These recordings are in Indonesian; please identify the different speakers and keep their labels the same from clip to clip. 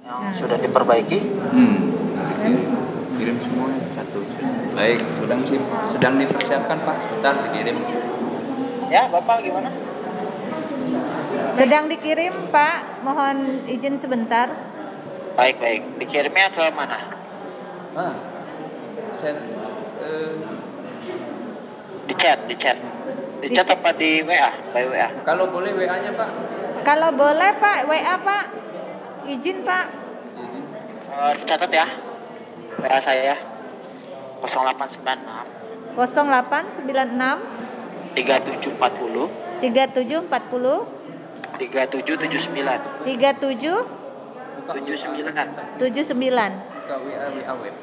Speaker 1: yang sudah diperbaiki.
Speaker 2: Kirim semua satu. Baik, sedang dipersiapkan Pak, sebentar dikirim.
Speaker 1: Ya, Bapak gimana?
Speaker 3: Sedang dikirim Pak, mohon izin sebentar.
Speaker 1: Baik. Dikirimnya ke mana? Di chat apa di WA? By WA.
Speaker 2: Kalau boleh WA-nya Pak.
Speaker 3: Kalau boleh Pak, WA Pak. Izin Pak.
Speaker 1: Catat ya. WA saya 0896
Speaker 3: 0896
Speaker 1: 3740
Speaker 3: 3740
Speaker 1: 3779
Speaker 3: 37 79.
Speaker 2: Buka WA web.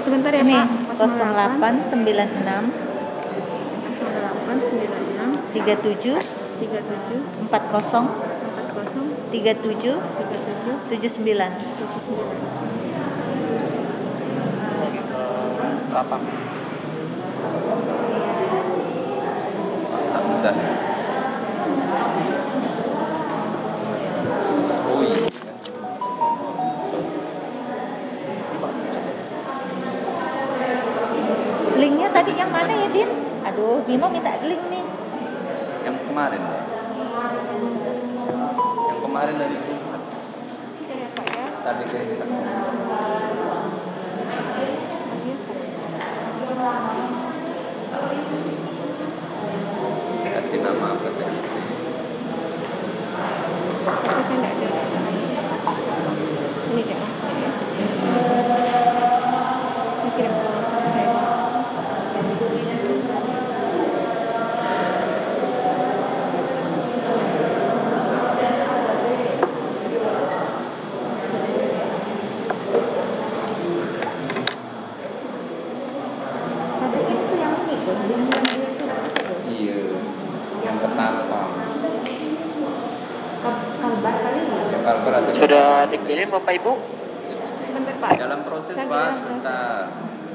Speaker 4: Sebentar ya
Speaker 3: Ini
Speaker 4: Pak.
Speaker 3: 0896 37 40 37 79.
Speaker 1: Lapang.
Speaker 2: Tak bisa. Oh iya.
Speaker 3: Linknya tadi yang mana ya Din? Aduh, Bimo minta link nih.
Speaker 2: Yang kemarin. Yang kemarin dari Jumat. Tadi kita. Kasih nama apa tadi?
Speaker 4: Ini dia langsung ya. Saya kirim ke saya.
Speaker 3: Tadi itu yang ini tuh, link yang di surat itu tuh.
Speaker 2: Iya. Yang ketapang.
Speaker 3: Kalbar kali ya?
Speaker 2: Yang kalbar ada.
Speaker 1: Sudah dikirim Bapak Ibu?
Speaker 4: Sebentar Pak.
Speaker 2: Dalam proses
Speaker 4: Saya
Speaker 2: Pak,
Speaker 4: bilang,
Speaker 2: sebentar.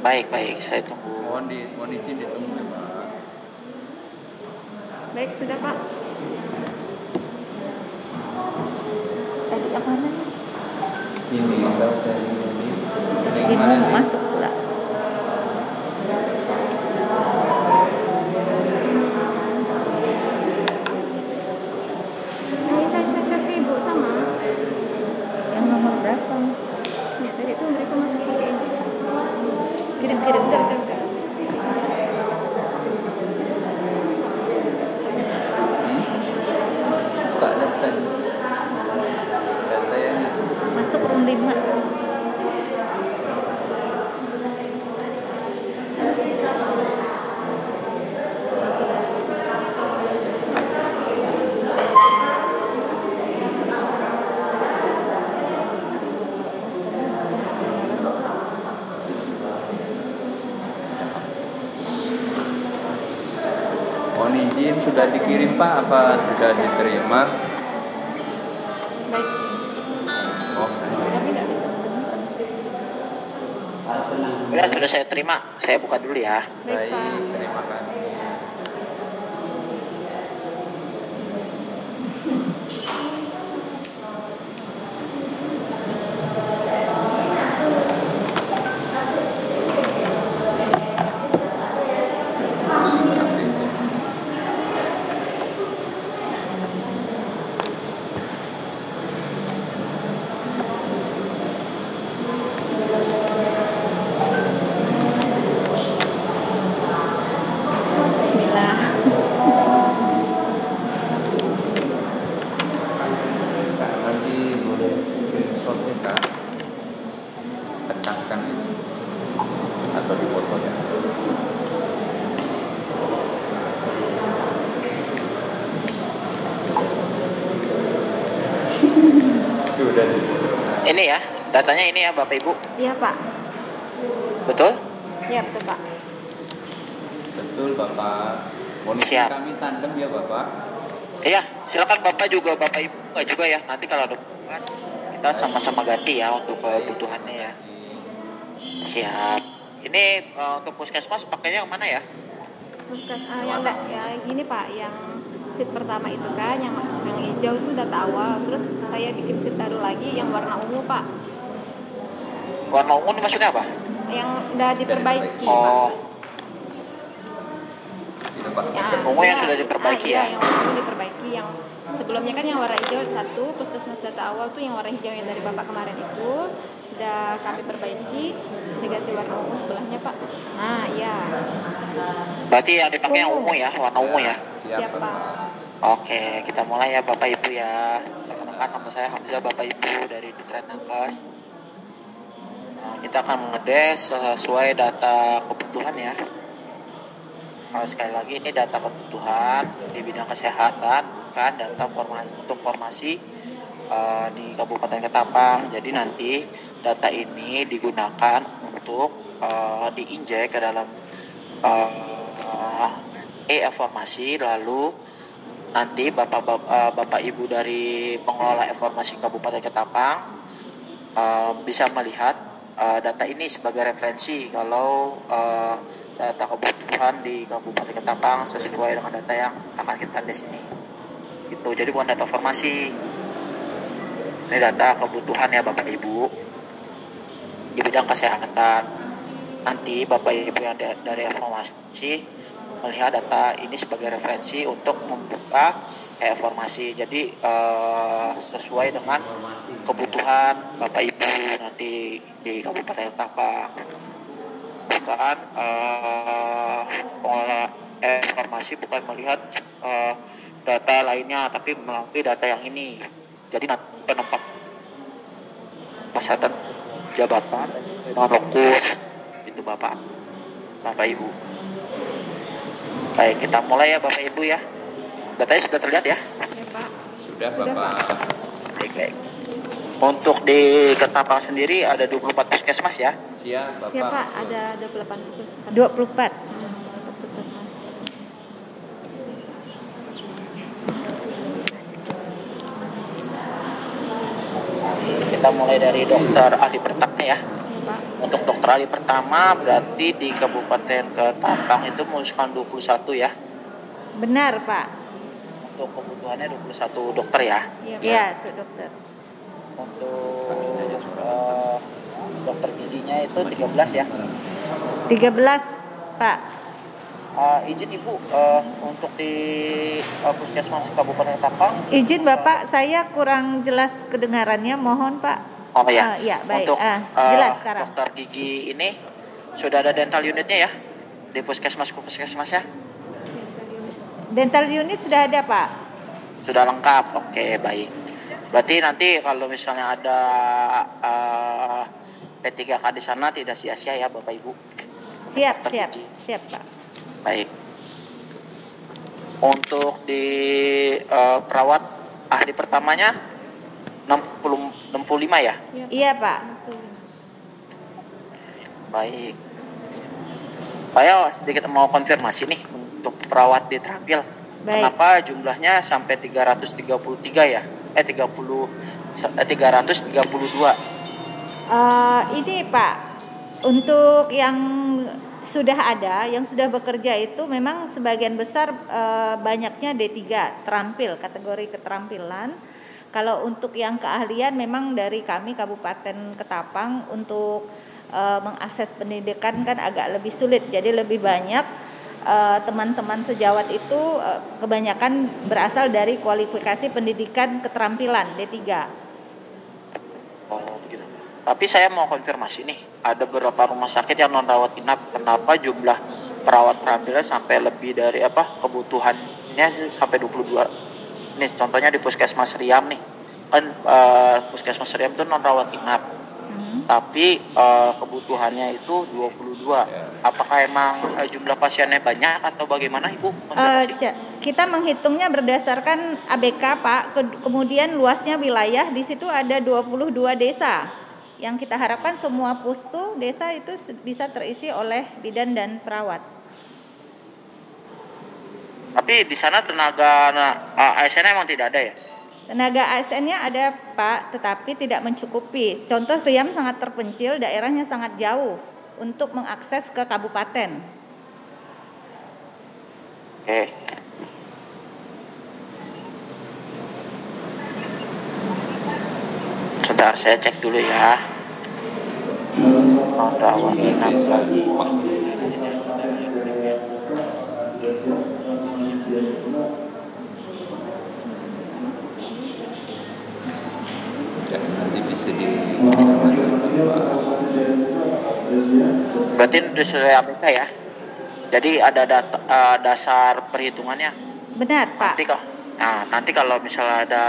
Speaker 1: Baik, saya tunggu.
Speaker 2: Mohon izin ditunggu ya Pak.
Speaker 4: Baik, sudah Pak.
Speaker 3: Tadi yang mana nih?
Speaker 2: Ini tahu dari ini. Yang
Speaker 3: Bimo
Speaker 2: kemarin
Speaker 3: mau
Speaker 2: nih.
Speaker 3: masuk pula.
Speaker 4: Ini saya ke Ibu sama.
Speaker 3: Yang nomor berapa?
Speaker 4: Ya, tadi tuh mereka masuk pakai ini.
Speaker 3: Kirim
Speaker 4: Udah.
Speaker 2: Buka data. Data yang itu.
Speaker 3: Masuk room 5.
Speaker 2: Mohon izin sudah dikirim Pak, apa sudah diterima?
Speaker 4: Baik.
Speaker 2: Oh,
Speaker 4: Kami tidak bisa.
Speaker 1: Ya, sudah saya terima. Saya buka dulu ya.
Speaker 4: Baik Pak.
Speaker 2: baik, terima kasih. Pusing update-nya.
Speaker 3: Bismillah.
Speaker 2: Kak, nanti boleh screenshot-nya Kak, tekankan itu atau di foto ya. Sudah.
Speaker 1: Ini ya, datanya ini ya Bapak Ibu.
Speaker 4: Iya Pak.
Speaker 1: Betul?
Speaker 4: Iya betul Pak.
Speaker 2: Betul Bapak. Monisi
Speaker 1: Siap.
Speaker 2: kami tandem ya Bapak.
Speaker 1: Iya, silakan Bapak juga, Bapak Ibu enggak juga ya. Nanti kalau ada kebutuhan kita sama-sama ganti ya untuk kebutuhannya ya. Siap. Ini untuk puskesmas pakainya yang mana ya?
Speaker 4: Yang enggak ya gini Pak, yang seat pertama itu kan yang hijau itu data awal, terus saya bikin seat baru lagi yang warna ungu Pak.
Speaker 1: Warna ungu ini maksudnya apa?
Speaker 4: Yang udah diperbaiki
Speaker 1: Oh,
Speaker 4: Pak.
Speaker 2: Itu Pak.
Speaker 4: Ya,
Speaker 1: ungu yang sudah diperbaiki
Speaker 4: iya,
Speaker 1: ya?
Speaker 4: yang warna ungu diperbaiki. Yang sebelumnya kan yang warna hijau satu, puskesmas data awal tuh yang warna hijau yang dari Bapak kemarin itu sudah kami perbaiki, saya ganti warna ungu sebelahnya Pak. Nah iya.
Speaker 1: Berarti yang dipakai yang ungu ya, warna ungu ya?
Speaker 4: Siap Pak.
Speaker 1: Oke, kita mulai ya Bapak Ibu ya. Perkenalkan nama saya Hamzah, Bapak Ibu dari Ditren Nakes. Kita akan mengedes sesuai data kebutuhan ya. Sekali lagi ini data kebutuhan di bidang kesehatan, bukan data untuk formasi di Kabupaten Ketapang. Jadi nanti data ini digunakan untuk diinjek ke dalam e-informasi, lalu nanti Bapak Ibu dari pengelola informasi Kabupaten Ketapang bisa melihat data ini sebagai referensi kalau data kebutuhan di Kabupaten Ketapang sesuai dengan data yang akan kita tes ini. Itu jadi bukan data formasi. Ini data kebutuhan ya Bapak Ibu di bidang kesehatan. Nanti Bapak Ibu yang dari informasi melihat data ini sebagai referensi untuk membuka informasi. Jadi sesuai dengan kebutuhan Bapak Ibu nanti di Kabupaten Ketapang. Bukan pengelola informasi bukan melihat data lainnya, tapi melalui data yang ini. Jadi nanti penempat kesehatan jabatan non lokus itu Bapak Ibu. Baik, kita mulai ya Bapak Ibu ya. Datanya sudah terlihat ya?
Speaker 4: Ya Pak.
Speaker 2: Sudah Bapak.
Speaker 1: Baik. Untuk di Ketapang sendiri ada 24 puskesmas ya.
Speaker 2: Siap Bapak.
Speaker 4: Siap Pak, ada
Speaker 3: 24.
Speaker 4: 24 puskesmas.
Speaker 1: Kita mulai dari dokter ahli pertama ya.
Speaker 4: Ya Pak.
Speaker 1: Untuk dokter ahli pertama berarti di Kabupaten Ketapang itu mengusulkan 21 ya.
Speaker 4: Benar Pak.
Speaker 1: Untuk kebutuhannya 21 dokter ya.
Speaker 4: Iya Pak dokter.
Speaker 1: Untuk dokter giginya itu 13 ya.
Speaker 4: 13 Pak.
Speaker 1: Izin Ibu untuk di puskesmas Kabupaten Ketapang.
Speaker 4: Izin Bapak, saya kurang jelas kedengarannya, mohon Pak.
Speaker 1: Oh ya.
Speaker 4: Ya baik.
Speaker 1: Untuk
Speaker 4: Jelas sekarang.
Speaker 1: dokter gigi ini sudah ada dental unitnya ya di puskesmas ya.
Speaker 4: Dental unit sudah ada Pak.
Speaker 1: Sudah lengkap. Oke, baik. Berarti nanti kalau misalnya ada P3K di sana tidak sia-sia ya Bapak Ibu.
Speaker 4: Siap
Speaker 1: Dokter
Speaker 4: Pak.
Speaker 1: Baik. Untuk di perawat ahli pertamanya 65 ya.
Speaker 4: Iya Pak.
Speaker 1: Baik. Saya sedikit mau konfirmasi nih untuk perawat di Terampil.
Speaker 4: Baik.
Speaker 1: Kenapa jumlahnya sampai 333 ya? 332.
Speaker 4: Ini Pak, untuk yang sudah ada, yang sudah bekerja itu memang sebagian besar banyaknya D3, terampil, kategori keterampilan. Kalau untuk yang keahlian memang dari kami Kabupaten Ketapang untuk mengakses pendidikan kan agak lebih sulit. Jadi lebih banyak teman-teman sejawat itu kebanyakan berasal dari kualifikasi pendidikan keterampilan D3.
Speaker 1: Oh, begitu. Tapi saya mau konfirmasi nih, ada beberapa rumah sakit yang non rawat inap. Kenapa jumlah perawat terampilnya sampai lebih dari kebutuhannya sampai 22? Nih contohnya di Puskesmas Riam nih. Kan Puskesmas Riam itu non rawat inap. Tapi kebutuhannya itu 22. Apakah emang jumlah pasiennya banyak atau bagaimana Ibu?
Speaker 4: Kita menghitungnya berdasarkan ABK Pak, kemudian luasnya wilayah, di situ ada 22 desa. Yang kita harapkan semua pustu desa itu bisa terisi oleh bidan dan perawat.
Speaker 1: Tapi di sana tenaga ASN emang tidak ada ya?
Speaker 4: Tenaga ASN-nya ada Pak, tetapi tidak mencukupi. Contoh Riam sangat terpencil, daerahnya sangat jauh. untuk mengakses ke kabupaten.
Speaker 1: Oke. Sebentar, saya cek dulu ya. Rawat inap lagi.
Speaker 2: Ya, nanti bisa dikonfirmasi Pak.
Speaker 1: Berarti udah sesuai APK ya. Jadi ada dasar perhitungannya.
Speaker 4: Benar, Pak.
Speaker 1: Nanti kalau misalnya ada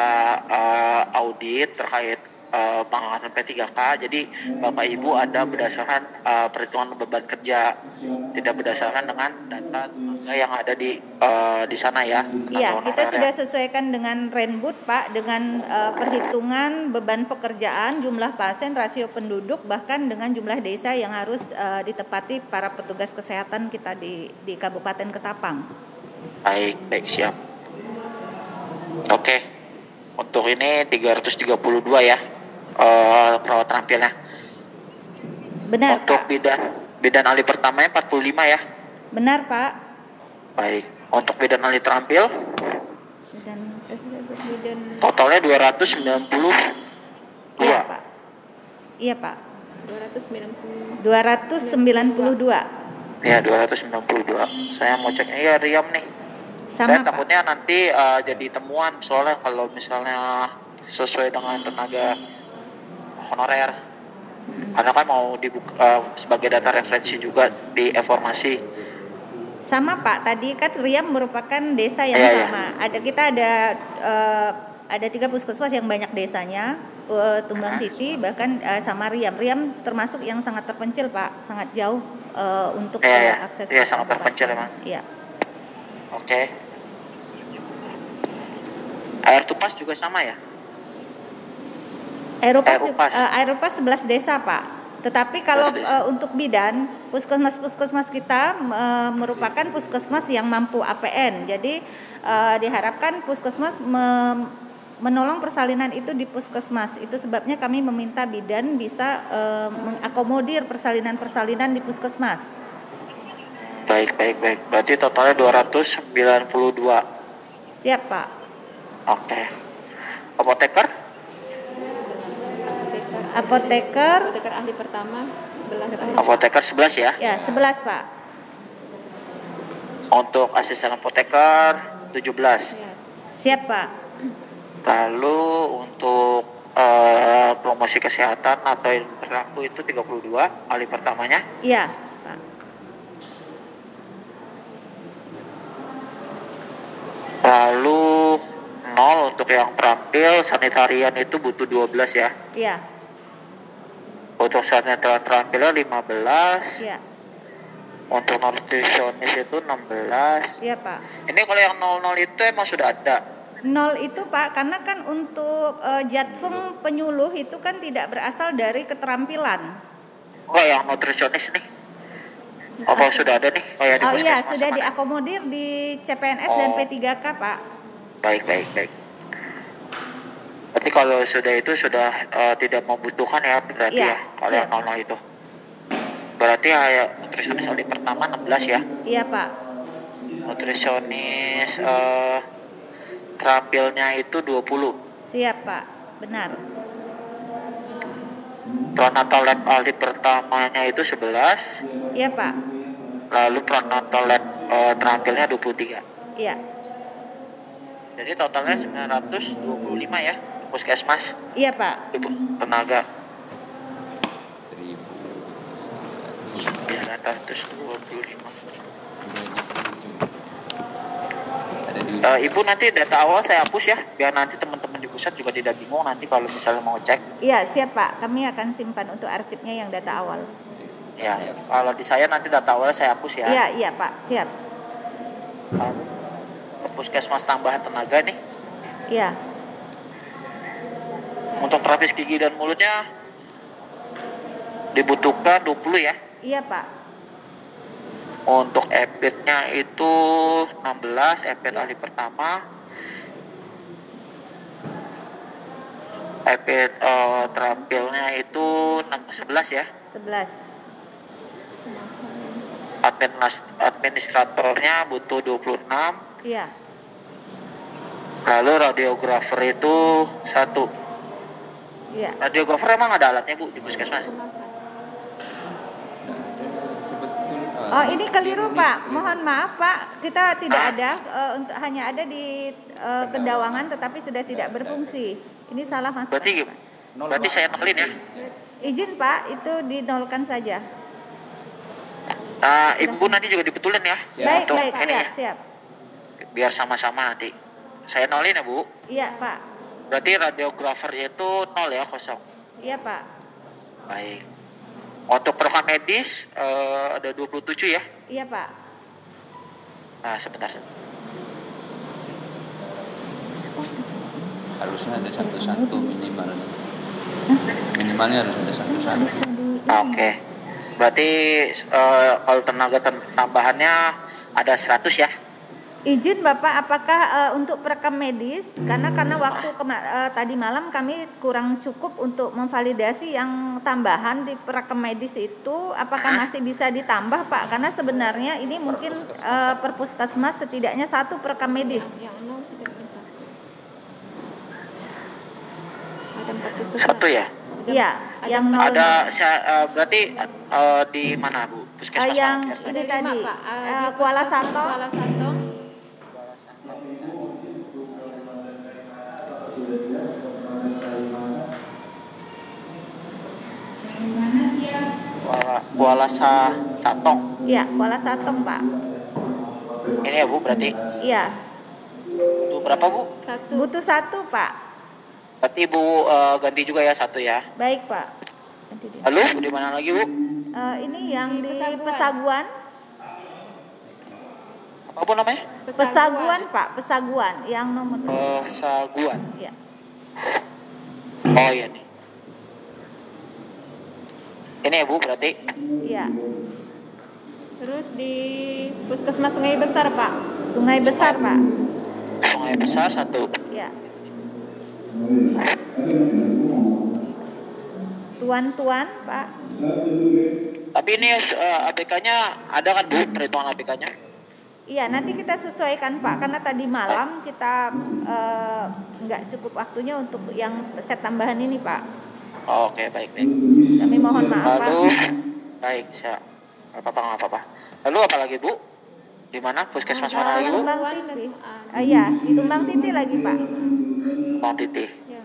Speaker 1: audit terkait pengangkatan P3K, jadi Bapak Ibu ada berdasarkan perhitungan beban kerja, tidak berdasarkan dengan data tenaga yang ada di sana ya.
Speaker 4: Iya, kita sudah sesuaikan dengan Renbud, Pak, dengan perhitungan beban pekerjaan, jumlah pasien, rasio penduduk, bahkan dengan jumlah desa yang harus ditepati para petugas kesehatan kita di Kabupaten Ketapang.
Speaker 1: Baik, siap. Oke. Untuk ini 332 ya. Perawat terampilnya.
Speaker 4: Benar,
Speaker 1: untuk
Speaker 4: Pak.
Speaker 1: bidan ahli pertamanya 45 ya.
Speaker 4: Benar, Pak.
Speaker 1: Baik. Untuk bidan ahli terampil
Speaker 4: Bidan
Speaker 1: totalnya 292.
Speaker 4: Iya, Pak. Iya, Pak. 292.
Speaker 1: Ya, 292. Saya mau cek ya Riam nih.
Speaker 4: Sama,
Speaker 1: Saya
Speaker 4: Pak.
Speaker 1: takutnya nanti jadi temuan, soalnya kalau misalnya sesuai dengan tenaga honorer, karena kan mau dibuka sebagai data referensi juga di informasi.
Speaker 4: Sama, Pak. Tadi kan Riam merupakan desa yang
Speaker 1: Iya,
Speaker 4: sama. Kita ada 3 puskesmas yang banyak desanya, Tumbang Siti, bahkan sama Riam. Riam termasuk yang sangat terpencil, Pak, sangat jauh untuk akses.
Speaker 1: Iya, sangat terpencil emang.
Speaker 4: Iya.
Speaker 1: Oke. Air tupas juga sama ya?
Speaker 4: Aeropas 11 desa, Pak. Tetapi kalau untuk bidan, puskesmas kita merupakan puskesmas yang mampu APN. Jadi diharapkan puskesmas menolong persalinan itu di puskesmas. Itu sebabnya kami meminta bidan bisa mengakomodir persalinan di puskesmas.
Speaker 1: Baik. Berarti totalnya 292.
Speaker 4: Siap, Pak.
Speaker 1: Oke. Apoteker
Speaker 3: ahli pertama 11
Speaker 1: Apoteker 11 ya.
Speaker 4: Ya, 11, Pak.
Speaker 1: Untuk asisten apoteker 17.
Speaker 3: Ya.
Speaker 4: Siap, Pak.
Speaker 1: Lalu untuk promosi kesehatan atau ilmu perilaku itu 32 ahli pertamanya.
Speaker 4: Iya, Pak.
Speaker 1: Lalu 0 untuk yang terampil, sanitarian itu butuh 12 ya.
Speaker 4: Iya.
Speaker 1: Untuk sanitarian terampilnya 15.
Speaker 4: Iya.
Speaker 1: Untuk nutrisionis itu 16.
Speaker 4: Iya, Pak.
Speaker 1: Ini kalau yang 00 itu emang sudah ada.
Speaker 4: 0 itu, Pak, karena kan untuk jadfung penyuluh itu kan tidak berasal dari keterampilan.
Speaker 1: Oh, yang nutrisionis nih. Apa sudah ada nih? Kayak di
Speaker 4: Oh iya,
Speaker 1: puskesmas
Speaker 4: sudah
Speaker 1: mana?
Speaker 4: diakomodir di CPNS dan P3K, Pak.
Speaker 1: Baik. Berarti kalau sudah itu sudah tidak membutuhkan ya berarti
Speaker 4: Iya,
Speaker 1: ya kalau
Speaker 4: iya.
Speaker 1: yang 00 itu. Berarti ya nutrisionis ahli pertama 16 ya.
Speaker 4: Iya, Pak.
Speaker 1: Nutrisionis terampilnya itu 20.
Speaker 4: Siap, Pak. Benar.
Speaker 1: Prenatal lab ahli pertamanya itu 11.
Speaker 4: Iya, Pak.
Speaker 1: Lalu prenatal lab terampilnya 23.
Speaker 4: Iya.
Speaker 1: Jadi totalnya 925 ya untuk puskesmas.
Speaker 4: Iya, Pak.
Speaker 1: Itu tenaga
Speaker 2: 1.925.
Speaker 1: 925.
Speaker 2: Ada di
Speaker 1: Ibu nanti data awal saya hapus ya, biar nanti teman-teman di pusat juga tidak bingung nanti kalau misalnya mau cek.
Speaker 4: Iya, siap, Pak. Kami akan simpan untuk arsipnya yang data awal.
Speaker 1: Ya, kalau di saya nanti data awal saya hapus ya.
Speaker 4: Iya, Pak. Siap.
Speaker 1: Lalu, puskesmas tambahan tenaga nih.
Speaker 4: Iya.
Speaker 1: Untuk terapis gigi dan mulutnya dibutuhkan 20 ya.
Speaker 4: Iya, Pak.
Speaker 1: Untuk epidnya itu 16, epid ahli pertama. Epid terampilnya itu 11 ya.
Speaker 4: 11.
Speaker 1: administratornya butuh 26.
Speaker 4: Iya.
Speaker 1: Lalu radiografer itu 1.
Speaker 4: Iya.
Speaker 1: Radiografer emang ada alatnya Bu di puskesmas?
Speaker 4: Oh, ini keliru Pak. Mohon maaf Pak, kita tidak ada hanya ada di Kendawangan tetapi sudah tidak berfungsi. Ini salah Mas.
Speaker 1: Berarti saya nolin ya.
Speaker 4: Izin Pak, itu dinolkan saja.
Speaker 1: Ibu nanti juga dibetulin ya.
Speaker 4: Baik,
Speaker 1: Untuk
Speaker 4: baik,
Speaker 1: ini
Speaker 4: siap,
Speaker 1: ya.
Speaker 4: siap.
Speaker 1: Biar sama-sama nanti. Saya nolin ya Bu.
Speaker 4: Iya Pak.
Speaker 1: Berarti radiografer itu 0 ya, kosong.
Speaker 4: Iya Pak.
Speaker 1: Baik. Untuk perekam medis ada 27 ya.
Speaker 4: Iya Pak.
Speaker 1: Sebentar.
Speaker 2: Harusnya ada satu-satu minimalnya. Minimalnya harus ada satu-satu.
Speaker 1: Oke. Berarti kalau tenaga tambahannya ada 100 ya.
Speaker 4: Izin Bapak, apakah untuk perekam medis karena waktu tadi malam kami kurang cukup untuk memvalidasi yang tambahan di perekam medis itu, apakah masih bisa ditambah Pak? Karena sebenarnya ini mungkin per puskesmas setidaknya 1 perekam medis.
Speaker 1: Satu ya.
Speaker 4: Iya, yang
Speaker 1: ada berarti di mana Bu? Puskesmas
Speaker 4: yang
Speaker 1: mana?
Speaker 4: ini tadi Kuala Sato.
Speaker 1: Kuala Satong.
Speaker 4: Iya, Kuala Satong Pak.
Speaker 1: Ini ya Bu berarti.
Speaker 4: Iya.
Speaker 1: Butuh berapa Bu?
Speaker 4: Butuh 1 Pak.
Speaker 1: Berarti Ibu ganti juga ya 1 ya.
Speaker 4: Baik Pak.
Speaker 1: Lalu di mana lagi Bu?
Speaker 4: Ini yang di Pesaguan.
Speaker 1: Apa namanya?
Speaker 4: Pesaguan Pak, Pesaguan yang nomor
Speaker 1: Pesaguan.
Speaker 4: Iya.
Speaker 1: Oh iya nih. Ini ya Bu berarti.
Speaker 4: Iya.
Speaker 5: Terus di Puskesmas Sungai Besar Pak.
Speaker 4: Sungai Besar Pak.
Speaker 1: Sungai Besar 1.
Speaker 4: Iya. Tuan Pak.
Speaker 1: Tapi ini APK-nya ada kan Bu, perhitungan APK-nya?
Speaker 4: Iya, nanti kita sesuaikan Pak, karena tadi malam kita nggak cukup waktunya untuk yang set tambahan ini Pak.
Speaker 1: Oke, baik.
Speaker 4: Kami mohon maaf
Speaker 1: Lalu,
Speaker 4: Pak.
Speaker 1: baik, saya nggak apa-apa. Lalu apa lagi Bu? Di mana? Puskesmas mana lagi Bu?
Speaker 4: Tumbang Titi. Iya, di Tumbang Titi lagi Pak.
Speaker 1: Tumbang Titi.
Speaker 5: Ya.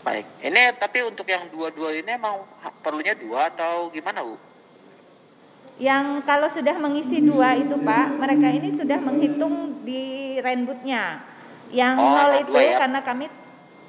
Speaker 1: Baik. Ini tapi untuk yang 2 ini emang perlunya 2 atau gimana Bu?
Speaker 4: Yang kalau sudah mengisi 2 itu Pak, mereka ini sudah menghitung di renbutnya. Yang 0 itu
Speaker 1: ya?
Speaker 4: karena kami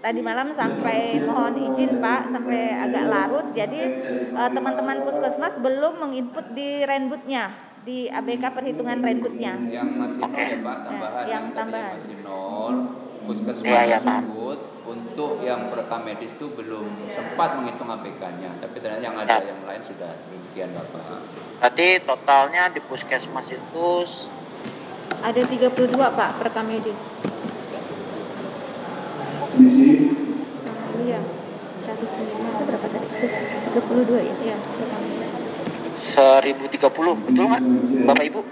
Speaker 4: tadi malam sampai mohon izin Pak sampai agak larut, jadi teman-teman puskesmas belum menginput di renbutnya, di ABK perhitungan renbutnya.
Speaker 2: Yang masih 0 ya Pak, tambahan
Speaker 4: yang
Speaker 2: tadi
Speaker 4: tambahan.
Speaker 2: masih 0. Puskesmas
Speaker 1: Ya,
Speaker 2: tersebut untuk yang perekam medis itu belum sempat menghitung APK-nya, tapi ternyata yang ada yang lain sudah demikian Bapak.
Speaker 1: Berarti totalnya di puskesmas itu
Speaker 5: Ada 32 Pak perekam medis. Iya. 105
Speaker 4: Itu berapa tadi? 32 ya?
Speaker 5: Iya, perekam medis.
Speaker 1: 1030, betul nggak Bapak Ibu?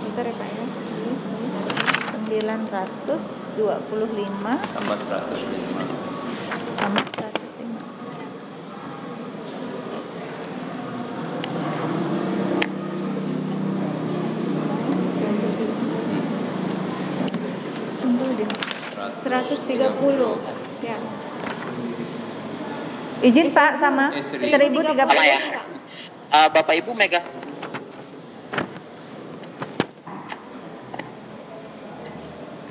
Speaker 5: Bentar ya Pak ya.
Speaker 4: 925
Speaker 2: Tambah 105.
Speaker 4: tambah 105. Tunggu deh.
Speaker 5: 130. Ya.
Speaker 4: Izin Pak sama
Speaker 2: 1030.
Speaker 4: 1030.
Speaker 1: Apa ya? Bapak Ibu megang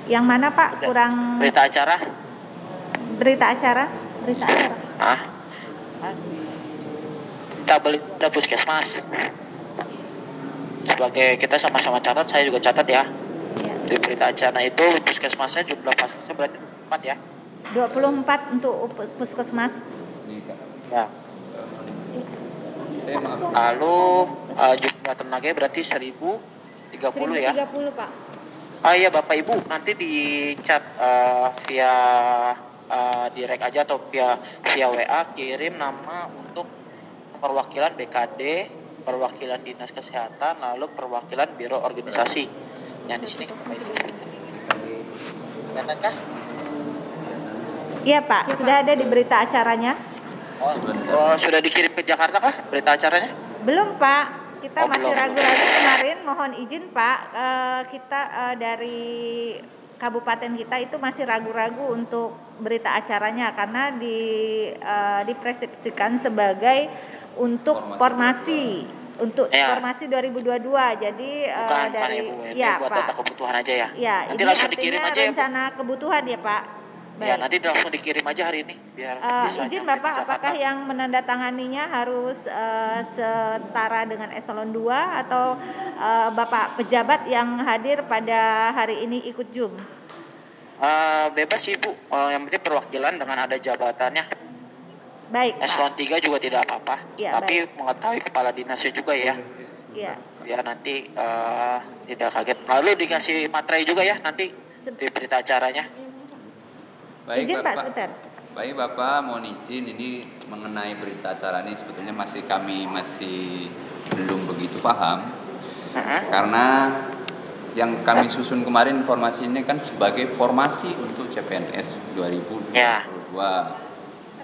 Speaker 4: Yang mana Pak? Kurang
Speaker 1: berita acara?
Speaker 4: berita acara? Berita acara.
Speaker 1: Kita beli dari puskesmas. Sebagai kita sama-sama catat, saya juga catat ya.
Speaker 4: Ya.
Speaker 1: Di berita acara itu puskesmasnya jumlah vaskesnya berarti 4 ya.
Speaker 4: 24 untuk puskesmas.
Speaker 2: Ini Kak.
Speaker 1: Ya.
Speaker 2: Saya maaf.
Speaker 1: Lalu jumlah tenaga berarti 1030 ya.
Speaker 5: 1030 Pak.
Speaker 1: Iya Bapak Ibu nanti di chat via direct aja atau via WA kirim nama untuk perwakilan BKD, perwakilan Dinas Kesehatan, lalu perwakilan Biro Organisasi. Yang di sini. Kelihatankah?
Speaker 4: Iya Pak, sudah ada di berita acaranya.
Speaker 1: Sudah dikirim ke Jakarta kah berita acaranya?
Speaker 4: Belum Pak, kita masih
Speaker 1: belum.
Speaker 4: ragu-ragu kemarin. Mohon izin Pak, kita dari kabupaten kita itu masih ragu-ragu untuk berita acaranya karena dipersepsikan sebagai untuk formasi untuk formasi 2022. Jadi
Speaker 1: bukan
Speaker 4: dari
Speaker 1: Ibu, ini buat data kebutuhan aja ya.
Speaker 4: Ya,
Speaker 1: nanti
Speaker 4: ini
Speaker 1: langsung dikirim aja ya, Bu.
Speaker 4: rencana kebutuhan ya Pak.
Speaker 1: Ya, nanti langsung dikirim aja hari ini biar bisa
Speaker 4: izin
Speaker 1: nyampe
Speaker 4: Bapak,
Speaker 1: ke Jakarta.
Speaker 4: apakah yang menandatanganinya harus setara dengan eselon 2 atau Bapak pejabat yang hadir pada hari ini ikut Zoom?
Speaker 1: Bebas sih Bu, yang penting perwakilan dengan ada jabatannya.
Speaker 4: Baik Pak.
Speaker 1: Eselon 3 juga tidak apa-apa,
Speaker 4: Ya,
Speaker 1: tapi mengetahui kepala dinasnya juga ya.
Speaker 4: Iya.
Speaker 1: Biar nanti tidak kaget. Lalu dikasih materai juga ya nanti di berita acaranya.
Speaker 2: Baik
Speaker 4: Izin Pak,
Speaker 2: Bapak.
Speaker 4: sebentar.
Speaker 2: Baik Bapak, mohon izin ini mengenai berita acara ini sebetulnya kami masih belum begitu paham. Karena yang kami susun kemarin informasi ini kan sebagai formasi untuk CPNS 2022.
Speaker 1: Ya.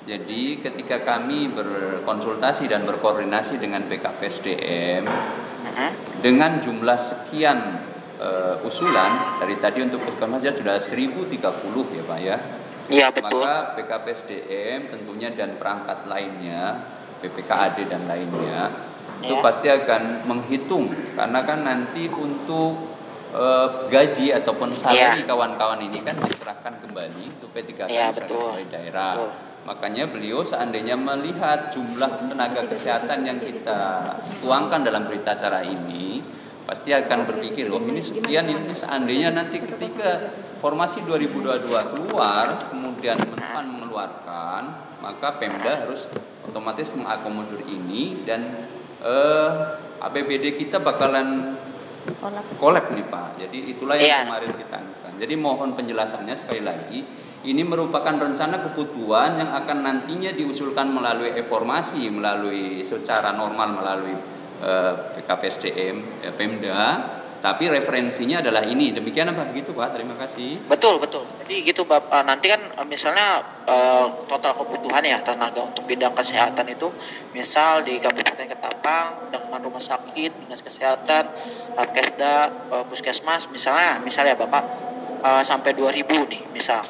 Speaker 2: Jadi ketika kami berkonsultasi dan berkoordinasi dengan BKPSDM dengan jumlah sekian usulan dari tadi untuk puskesmas sudah 1030 ya Pak ya.
Speaker 1: Iya betul.
Speaker 2: Maka BKPSDM tentunya dan perangkat lainnya, PPKAD dan lainnya itu pasti akan menghitung karena kan nanti untuk gaji ataupun salary kawan-kawan ini kan diserahkan kembali untuk P3K sebagai daerah. Betul. Makanya beliau seandainya melihat jumlah tenaga kesehatan yang kita tuangkan dalam berita acara ini pasti akan berpikir, oh ini sekian, ini seandainya nanti ketika formasi 2022 keluar, kemudian Menpan mengeluarkan, maka Pemda harus otomatis mengakomodir ini dan APBD kita bakalan kolab nih Pak. Jadi itulah yang kemarin kita anukan. Jadi mohon penjelasannya sekali lagi, ini merupakan rencana kebutuhan yang akan nantinya diusulkan melalui reformasi, melalui secara normal melalui PKPSDM, Pemda, tapi referensinya adalah ini. Demikian apa begitu Pak? Terima kasih.
Speaker 1: Betul. Jadi gitu Bapak, nanti kan misalnya total kebutuhan ya tenaga untuk bidang kesehatan itu misal di Kabupaten Ketapang dengan rumah sakit, dinas kesehatan, Kesda, puskesmas misalnya Bapak sampai 2000 nih misal.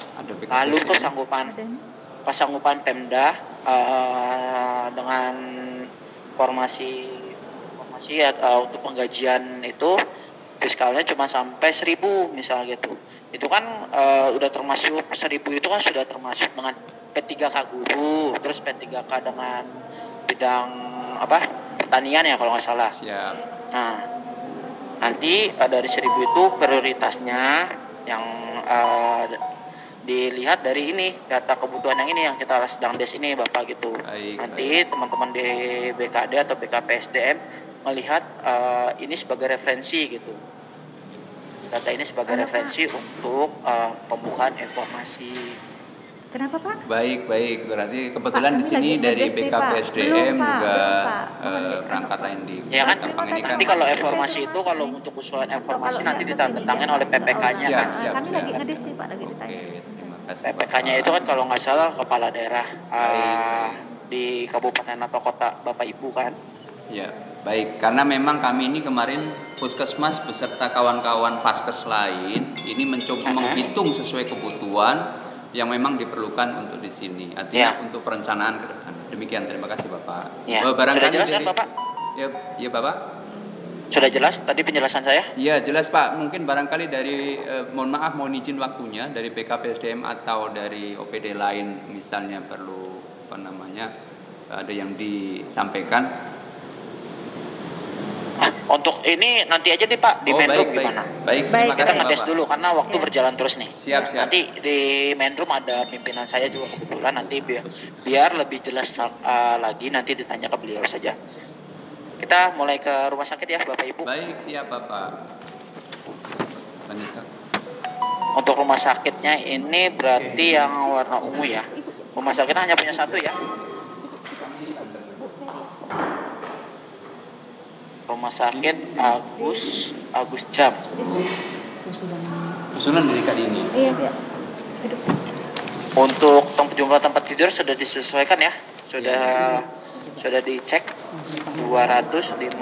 Speaker 1: Lalu kesanggupan Pemda dengan formasi untuk penggajian itu fiskalnya cuma sampai 1000 misal gitu. Itu kan udah termasuk 1000 itu kan sudah termasuk dengan P3K guru, terus P3K dengan bidang pertanian ya kalau nggak salah.
Speaker 2: Siap.
Speaker 1: Nah, nanti dari 1000 itu prioritasnya yang dilihat dari ini data kebutuhan yang ini yang kita sedang des ini Bapak gitu. Nanti teman-teman di BKD atau BKPSDM melihat ini sebagai referensi gitu. Data ini sebagai referensi untuk pembukaan informasi.
Speaker 4: Kenapa Pak?
Speaker 2: Baik. Berarti kebetulan di sini dari BKPSDM juga perangkat lain di Ketapang ini kan.
Speaker 1: Nanti kalau informasi itu kalau untuk usulan informasi nanti ditandatangani oleh PPK-nya kan.
Speaker 4: Kami lagi ngedis nih Pak, lagi ditanya.
Speaker 2: Terima kasih.
Speaker 1: PPK-nya itu kan kalau nggak salah kepala daerah di kabupaten atau kota Bapak Ibu kan.
Speaker 2: Ya, baik. Karena memang kami ini kemarin puskesmas beserta kawan-kawan Faskes lain ini mencoba menghitung sesuai kebutuhan yang memang diperlukan untuk di sini. Artinya untuk perencanaan ke depan. Demikian, terima kasih Bapak.
Speaker 1: Sudah jelas kan Bapak?
Speaker 2: Ya Bapak.
Speaker 1: Sudah jelas tadi penjelasan saya?
Speaker 2: Iya jelas Pak. Mungkin barangkali dari mohon izin waktunya dari BKPSDM atau dari OPD lain misalnya perlu ada yang disampaikan.
Speaker 1: Untuk ini nanti aja nih Pak di Menrum gimana?
Speaker 2: Baik.
Speaker 1: Kita ngedes dulu karena waktu berjalan terus nih.
Speaker 2: Siap.
Speaker 1: Nanti di Menrum ada pimpinan saya juga kebetulan nanti biar lebih jelas lagi nanti ditanya ke beliau saja. Kita mulai ke rumah sakit ya Bapak Ibu.
Speaker 2: Baik, siap Bapak.
Speaker 1: Untuk rumah sakitnya ini berarti yang warna ungu ya. Rumah sakitnya hanya punya satu ya. Rumah Sakit Agus Jam.
Speaker 2: Susunan dari Kak Dini.
Speaker 5: Iya.
Speaker 1: Untuk jumlah tempat tidur sudah disesuaikan ya? Sudah dicek 258.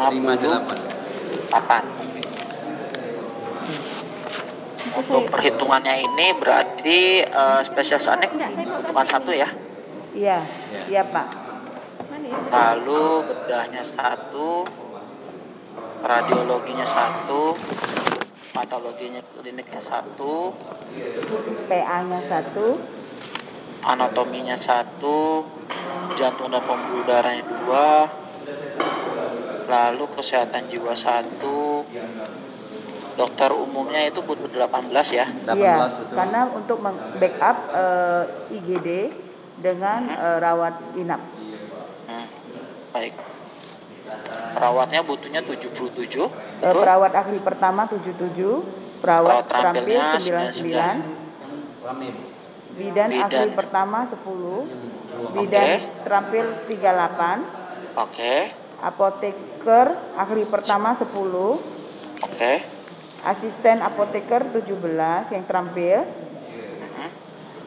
Speaker 1: Untuk perhitungannya ini berarti spesialis anek hitungan 1 ya?
Speaker 3: Iya Pak.
Speaker 1: Lalu bedahnya 1, radiologinya 1, patologinya kliniknya 1,
Speaker 3: PA-nya 1,
Speaker 1: anatominya 1, jantung dan pembuluh darahnya 2, lalu kesehatan jiwa 1, dokter umumnya itu butuh 18 ya?
Speaker 2: 18
Speaker 3: Iya,
Speaker 2: betul.
Speaker 3: karena untuk backup IGD dengan rawat inap.
Speaker 1: Baik. Perawatnya butuhnya 77.
Speaker 3: Perawat ahli pertama 77, perawat terampil 99, bidan ahli pertama 10, bidan terampil 38,
Speaker 1: Oke.
Speaker 3: apoteker ahli pertama 10,
Speaker 1: Oke.
Speaker 3: asisten apoteker 17 yang terampil.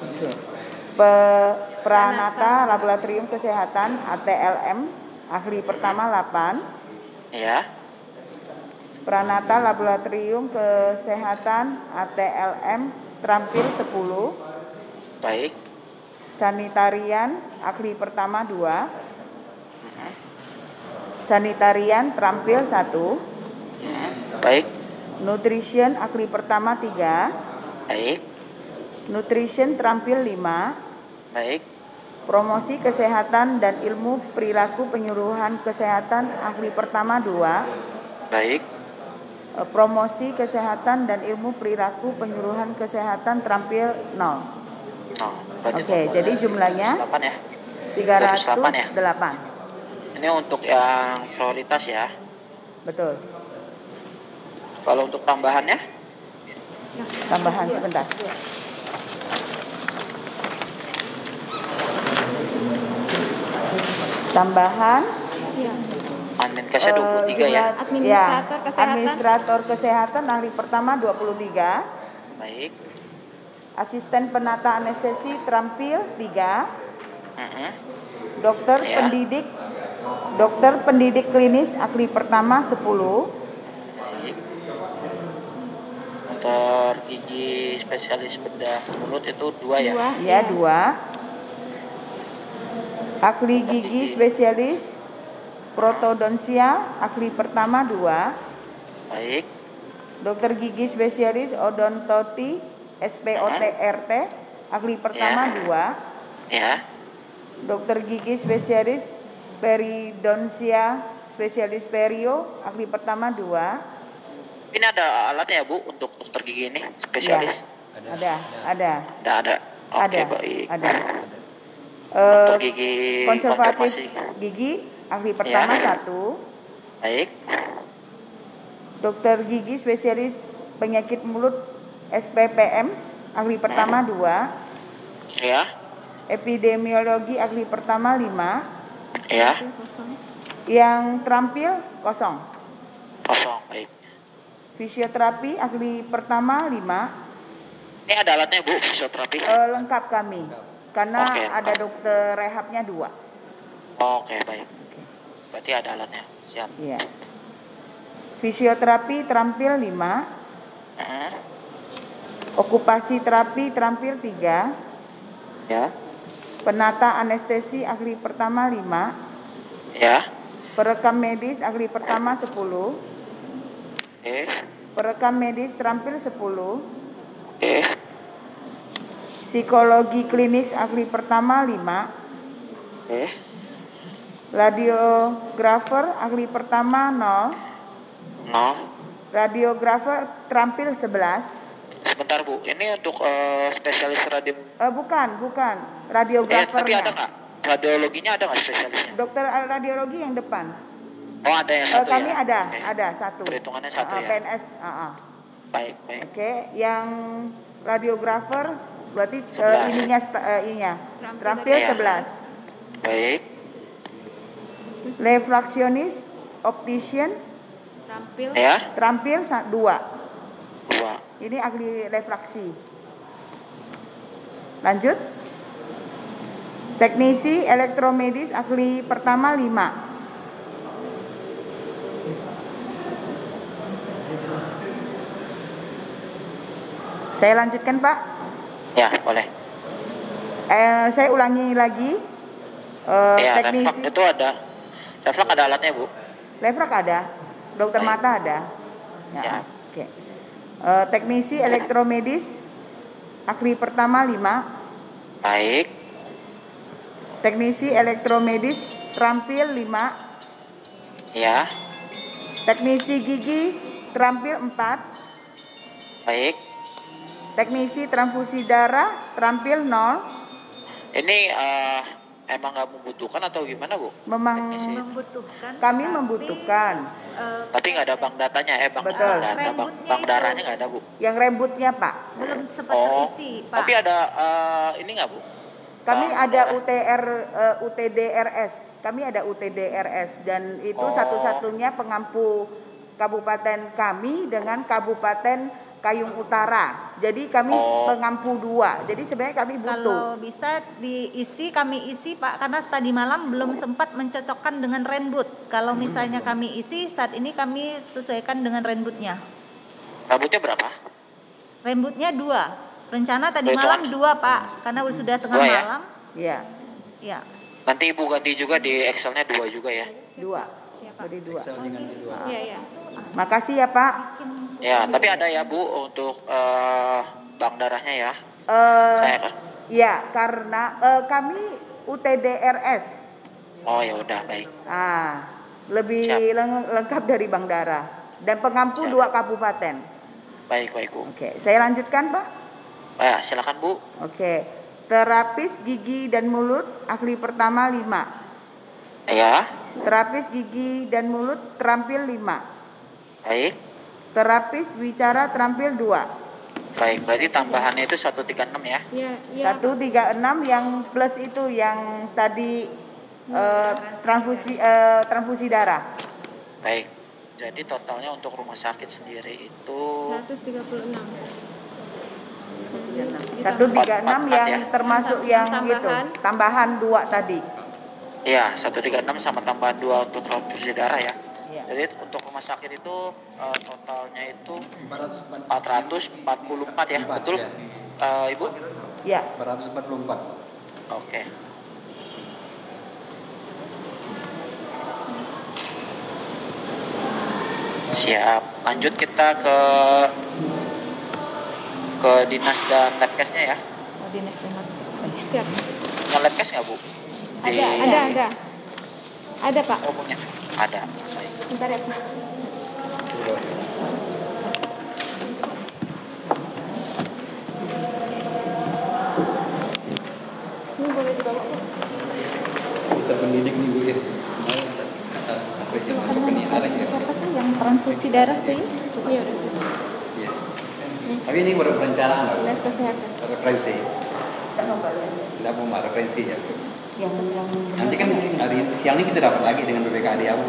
Speaker 3: Oke. Pranata laboratorium kesehatan ATLM ahli pertama 8.
Speaker 1: Ya.
Speaker 3: Pranata laboratorium kesehatan ATLM terampil 10.
Speaker 1: Baik.
Speaker 3: Sanitarian ahli pertama 2. Sanitarian terampil 1.
Speaker 1: Baik.
Speaker 3: Nutrition ahli pertama 3.
Speaker 1: Baik.
Speaker 3: Nutrition terampil 5.
Speaker 1: Baik.
Speaker 3: Promosi kesehatan dan ilmu perilaku penyuluhan kesehatan ahli pertama 2.
Speaker 1: Baik.
Speaker 3: Promosi kesehatan dan ilmu perilaku penyuluhan kesehatan terampil 0. Oke, jadi jumlahnya
Speaker 1: 8 ya.
Speaker 3: 308
Speaker 1: ya?
Speaker 3: ya?
Speaker 1: Ini untuk yang prioritas ya.
Speaker 3: Betul.
Speaker 1: Kalau untuk tambahannya?
Speaker 3: Tambahan sebentar. Tambahan
Speaker 1: Admin kasnya 23 ya.
Speaker 5: Administrator kesehatan.
Speaker 3: Administrator kesehatan ahli pertama 23.
Speaker 1: Baik.
Speaker 3: Asisten penata anestesi terampil 3.
Speaker 1: Mm-mm.
Speaker 3: Dokter
Speaker 1: Ya.
Speaker 3: pendidik klinis ahli pertama 10.
Speaker 1: Baik. Dokter gigi spesialis bedah mulut itu 2 ya.
Speaker 3: Ya, 2. Ahli gigi spesialis protodontia ahli pertama 2.
Speaker 1: Baik.
Speaker 3: Dokter gigi spesialis odontoti SPOTRT ahli pertama 2.
Speaker 1: Ya.
Speaker 3: Dokter gigi spesialis periodontia spesialis perio ahli pertama 2.
Speaker 1: Ini ada alatnya ya Bu untuk dokter gigi ini spesialis?
Speaker 3: Ya, ada.
Speaker 1: Ada. Oke,
Speaker 3: Ada.
Speaker 1: baik.
Speaker 3: Ada.
Speaker 1: Dokter gigi
Speaker 3: Konservatif
Speaker 1: konfirmasi.
Speaker 3: gigi ahli pertama
Speaker 1: Ya.
Speaker 3: 1.
Speaker 1: Baik.
Speaker 3: Dokter gigi spesialis penyakit mulut SPPM ahli pertama 2.
Speaker 1: Ya.
Speaker 3: Epidemiologi ahli pertama 5.
Speaker 1: Ya.
Speaker 3: Yang terampil 0.
Speaker 1: Kosong. Baik.
Speaker 3: Fisioterapi ahli pertama 5.
Speaker 1: Ini ada alatnya Bu, fisioterapi?
Speaker 3: Lengkap kami. Karena
Speaker 1: Oke.
Speaker 3: ada dokter rehabnya 2.
Speaker 1: Oke, baik. Berarti ada alatnya. Siap.
Speaker 3: Iya. Fisioterapi terampil 5.
Speaker 1: Mm.
Speaker 3: Okupasi terapi terampil 3.
Speaker 1: Ya.
Speaker 3: Penata anestesi ahli pertama 5.
Speaker 1: Ya.
Speaker 3: Perekam medis ahli pertama 10.
Speaker 1: Oke.
Speaker 3: Perekam medis terampil 10.
Speaker 1: Oke.
Speaker 3: Psikologi klinis ahli pertama 5.
Speaker 1: Oke.
Speaker 3: Radiografer ahli pertama 0.
Speaker 1: 0.
Speaker 3: Radiografer terampil 11.
Speaker 1: Sebentar Bu, ini untuk spesialis radio.
Speaker 3: Bukan. Radiografernya.
Speaker 1: Tapi ada nggak? Radiologinya ada nggak spesialisnya?
Speaker 3: Dokter radiologi yang depan.
Speaker 1: Oh, ada yang satu
Speaker 3: Kami
Speaker 1: ya?
Speaker 3: ada,
Speaker 1: Oke.
Speaker 3: ada 1.
Speaker 1: Perhitungannya 1 ya?
Speaker 3: PNS.
Speaker 1: Baik, baik.
Speaker 3: Oke, yang radiografer berarti
Speaker 1: 11.
Speaker 3: ininya terampil
Speaker 1: Iya.
Speaker 3: 11.
Speaker 1: Baik.
Speaker 3: Refraksionis, optician
Speaker 5: Terampil.
Speaker 1: Ya,
Speaker 3: Terampil 2.
Speaker 1: 2.
Speaker 3: Ini ahli refraksi. Lanjut. Teknisi elektromedis ahli pertama 5. Saya lanjutkan, Pak.
Speaker 1: Ya, boleh.
Speaker 3: Saya ulangi lagi.
Speaker 1: Ya,
Speaker 3: Teknisi
Speaker 1: refleks itu ada. Refleks ada alatnya, Bu.
Speaker 3: refrak ada, dokter
Speaker 1: Baik.
Speaker 3: mata ada. Ya,
Speaker 1: Siap.
Speaker 3: oke. Teknisi elektromedis ahli pertama 5.
Speaker 1: Baik.
Speaker 3: Teknisi elektromedis terampil 5.
Speaker 1: Ya,
Speaker 3: Teknisi gigi terampil 4.
Speaker 1: baik.
Speaker 3: Teknisi transfusi darah terampil 0.
Speaker 1: Ini emang nggak membutuhkan atau gimana, Bu?
Speaker 3: Memang
Speaker 1: Teknisi.
Speaker 4: Membutuhkan.
Speaker 3: kami
Speaker 4: tapi,
Speaker 3: membutuhkan.
Speaker 1: Tapi nggak ada bank datanya, bank
Speaker 3: Betul.
Speaker 1: data, bank
Speaker 4: Rambutnya
Speaker 1: darahnya
Speaker 4: itu.
Speaker 1: nggak ada, Bu.
Speaker 3: Yang rembutnya, Pak.
Speaker 4: belum sempat
Speaker 1: Oh,
Speaker 4: terisi, Pak.
Speaker 1: tapi ada ini nggak, Bu?
Speaker 3: Kami
Speaker 1: Bank
Speaker 3: ada
Speaker 1: darah.
Speaker 3: UTDRS. Kami ada UTDRS dan itu
Speaker 1: Oh.
Speaker 3: satu-satunya pengampu kabupaten kami dengan Kabupaten Kayung Utara. Jadi kami
Speaker 1: Oh.
Speaker 3: pengampu 2. Jadi sebenarnya kami butuh.
Speaker 4: Kalau bisa diisi, kami isi, Pak, karena tadi malam belum sempat mencocokkan dengan rainboot. Kalau misalnya kami isi, saat ini kami sesuaikan dengan rainbootnya.
Speaker 1: Rambutnya berapa?
Speaker 4: Rainbootnya 2. Rencana tadi
Speaker 1: Itu
Speaker 4: malam
Speaker 1: kan?
Speaker 4: 2, Pak, karena sudah tengah
Speaker 1: 2 ya?
Speaker 4: malam.
Speaker 3: Ya,
Speaker 4: Ya.
Speaker 1: Nanti Ibu ganti juga di Excelnya 2 juga ya.
Speaker 3: 2.
Speaker 5: Ya, Pak.
Speaker 3: Jadi 2.
Speaker 5: Iya, iya.
Speaker 3: Makasih ya, Pak.
Speaker 1: Ya, tapi ada ya, Bu, untuk bank darahnya ya. Saya kan.
Speaker 3: Ya, karena kami UTDRS.
Speaker 1: Oh, ya udah, baik.
Speaker 3: Lebih
Speaker 1: Siap.
Speaker 3: lengkap dari Bank Darah dan pengampu
Speaker 1: Siap.
Speaker 3: 2 kabupaten.
Speaker 1: Baik, Bu.
Speaker 3: Oke, saya lanjutkan, Pak.
Speaker 1: Ya, silakan, Bu.
Speaker 3: Oke, terapis gigi dan mulut ahli pertama 5.
Speaker 1: Ya,
Speaker 3: Terapis gigi dan mulut terampil 5.
Speaker 1: baik.
Speaker 3: Terapis bicara terampil 2.
Speaker 1: Baik, berarti tambahannya itu 136 ya.
Speaker 5: Iya, iya.
Speaker 3: 136 yang plus itu yang tadi transfusi darah.
Speaker 1: Baik. Jadi totalnya untuk rumah sakit sendiri itu
Speaker 5: 136.
Speaker 3: 136 yang
Speaker 1: ya.
Speaker 3: termasuk yang
Speaker 5: Tambahan.
Speaker 3: itu tambahan 2 tadi.
Speaker 1: ya 136 sama tambahan 2 untuk transfusi darah ya.
Speaker 3: Iya.
Speaker 1: Jadi untuk rumah sakit itu totalnya itu 444 ya, betul?
Speaker 6: Ya.
Speaker 1: Ibu?
Speaker 3: Ya.
Speaker 6: 444.
Speaker 1: Oke. Siap. Lanjut kita ke dinas dan labcase-nya ya.
Speaker 3: Oh, dinas dan labkes.
Speaker 5: Siap.
Speaker 1: Punya labcase nggak, Bu?
Speaker 5: Ada. Ada, Pak.
Speaker 1: Oh, punya. Ada. Baik.
Speaker 5: Bentar ya, Pak. Ini boleh dibawa, Pak.
Speaker 6: Kita pendidik nih Bu ya. Apa aja masuk ke nih arah ya.
Speaker 4: Siapa tuh yang transfusi darah tuh ya?
Speaker 5: Iya.
Speaker 6: Iya. Tapi ini baru perencanaan Mbak.
Speaker 5: Dinas Kesehatan.
Speaker 6: Referensi. Tidak mau referensi ya.
Speaker 3: Yang
Speaker 6: Nanti kan hari siang ini kita dapat lagi dengan BPKAD aku.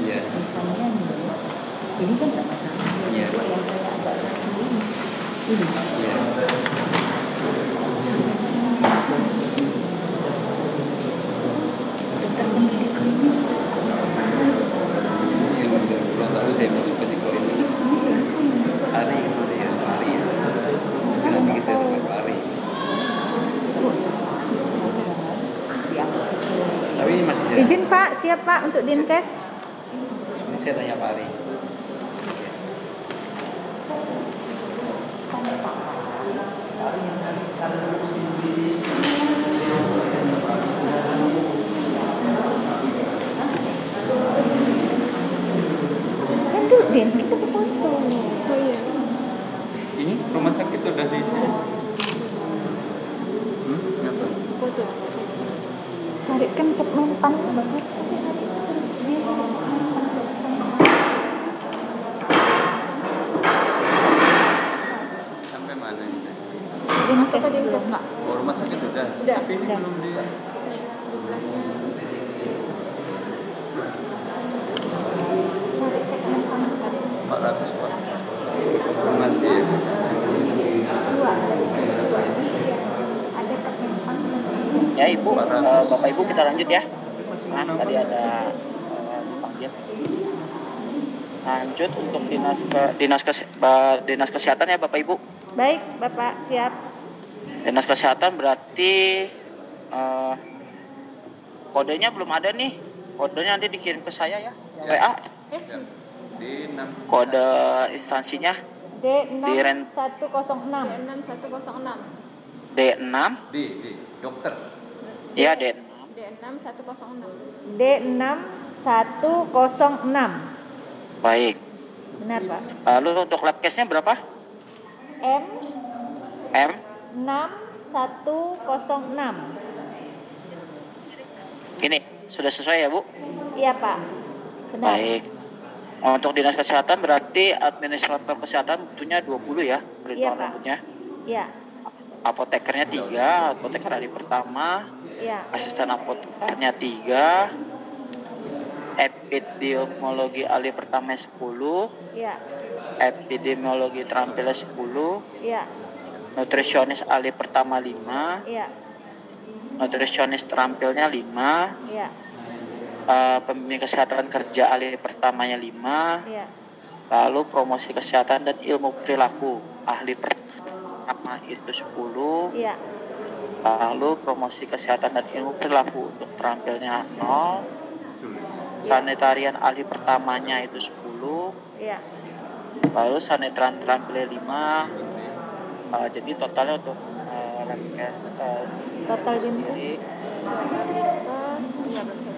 Speaker 6: Iya.
Speaker 3: misalnya ini kan nggak masalah.
Speaker 6: Iya.
Speaker 3: Itu yang saya agak ini.
Speaker 6: Iya.
Speaker 3: Dokter pendidik klinis.
Speaker 6: Yang belum tahu saya masuk ke klinik. Hari itu ya hari. Nanti kita dapat hari. Tapi ini masih jalan.
Speaker 4: Izin, Pak, siap, Pak, untuk dinkes.
Speaker 6: Ini saya tanya Pak Ari.
Speaker 4: Kan dulu dinkes itu foto.
Speaker 5: Oh iya.
Speaker 2: Ini rumah sakit udah di sini. Apa?
Speaker 5: Foto.
Speaker 4: Carikan untuk mempan bahasa.
Speaker 2: Sampai mana ini?
Speaker 4: Dinkes belum, Pak.
Speaker 2: Oh, rumah sakit udah.
Speaker 5: Udah.
Speaker 2: Tapi ini
Speaker 4: Udah.
Speaker 2: belum di.
Speaker 1: Ya Ibu,
Speaker 2: 400.
Speaker 1: Bapak Ibu kita lanjut ya. Mas tadi ada dipanggil. Lanjut untuk dinas kesehatan ya Bapak Ibu.
Speaker 4: Baik, Bapak, siap.
Speaker 1: Dinas kesehatan berarti kodenya belum ada nih. Kodenya nanti dikirim ke saya ya. WA.
Speaker 2: Ya. Di 6
Speaker 1: Kode instansinya
Speaker 4: D6106.
Speaker 5: D6106.
Speaker 1: D6.
Speaker 2: di dokter.
Speaker 1: Ya D6.
Speaker 5: D6106.
Speaker 4: D6106.
Speaker 1: Baik.
Speaker 4: Benar, Pak.
Speaker 1: Lalu untuk lab case-nya berapa?
Speaker 4: M
Speaker 1: M
Speaker 4: 6106.
Speaker 1: Ini sudah sesuai ya Bu?
Speaker 4: Iya, Pak. Benar.
Speaker 1: Baik. Untuk dinas kesehatan berarti administrator kesehatan butuhnya 20 ya
Speaker 4: Iya,
Speaker 1: perhitungan
Speaker 4: Pak.
Speaker 1: rambutnya.
Speaker 4: Iya.
Speaker 1: Apotekernya 3, apoteker hari pertama,
Speaker 4: Iya.
Speaker 1: asisten apotekernya 3, epidemiologi ahli pertama 10,
Speaker 4: Iya.
Speaker 1: epidemiologi terampilnya 10,
Speaker 4: Iya.
Speaker 1: nutrisionis ahli pertama 5,
Speaker 4: Iya.
Speaker 1: nutrisionis terampilnya 5,
Speaker 4: Iya.
Speaker 1: pembimbing kesehatan kerja ahli pertamanya 5,
Speaker 4: Iya.
Speaker 1: lalu promosi kesehatan dan ilmu perilaku ahli pertama itu 10,
Speaker 4: Iya.
Speaker 1: lalu promosi kesehatan dan ilmu perilaku untuk terampilnya 0, sanitarian ahli pertamanya itu 10,
Speaker 4: Iya.
Speaker 1: lalu sanitarian terampilnya 5. Jadi totalnya untuk lab case
Speaker 4: Total
Speaker 1: sendiri
Speaker 5: Iya, betul.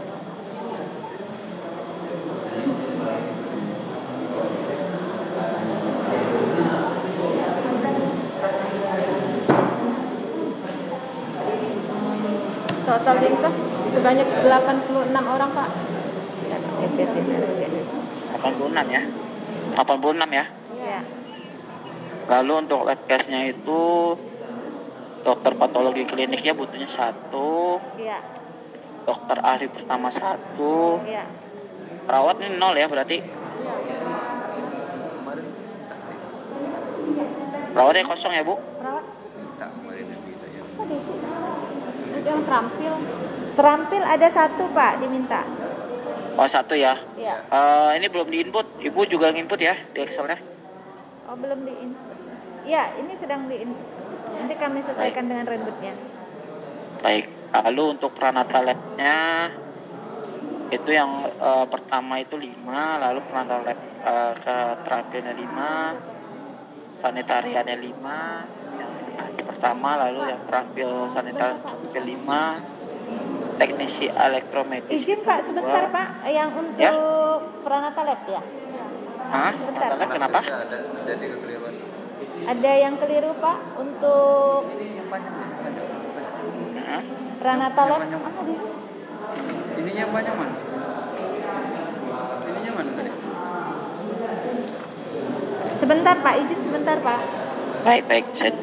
Speaker 5: Total dinkes sebanyak 86 orang, Pak.
Speaker 1: 86 ya. 86 ya.
Speaker 4: Iya.
Speaker 1: Lalu untuk lab case-nya itu dokter patologi kliniknya butuhnya 1,
Speaker 4: Iya.
Speaker 1: dokter ahli pertama 1,
Speaker 4: Iya.
Speaker 1: perawat ini 0 ya berarti. Perawatnya kosong ya Bu?
Speaker 4: Perawat
Speaker 2: Minta kemarin yang kita ya.
Speaker 4: apa di sini?
Speaker 5: Itu yang terampil.
Speaker 4: Terampil ada 1, Pak, diminta.
Speaker 1: Oh 1 ya.
Speaker 4: Iya.
Speaker 1: Ini belum diinput. Ibu juga nginput ya di Excelnya.
Speaker 4: Oh, belum di-input. Ya, ini sedang di-input. Nanti kami sesuaikan dengan rambutnya.
Speaker 1: Baik. Lalu untuk pranata lab-nya itu yang pertama itu 5, lalu pranata lab ke terampilnya 5, sanitariannya 5, yang pertama, lalu yang terampil sanitarian terampil 5, teknisi elektromedis.
Speaker 4: Izin,
Speaker 1: itu
Speaker 4: Pak, sebentar,
Speaker 1: 2.
Speaker 4: Pak. Yang untuk
Speaker 1: Ya.
Speaker 4: Pranata Lab ya.
Speaker 1: Hah?
Speaker 4: Sebentar.
Speaker 1: Pranata lab kenapa?
Speaker 2: Ada kekeliruan.
Speaker 4: Ada yang keliru, Pak, untuk
Speaker 2: Ini yang panjang.
Speaker 1: Hah?
Speaker 4: Pranata Lab.
Speaker 2: Yang panjang.
Speaker 4: Apa dia?
Speaker 2: Ininya yang panjang mana? Ininya mana tadi?
Speaker 4: Sebentar, Pak. Izin sebentar, Pak.
Speaker 1: Baik. Saya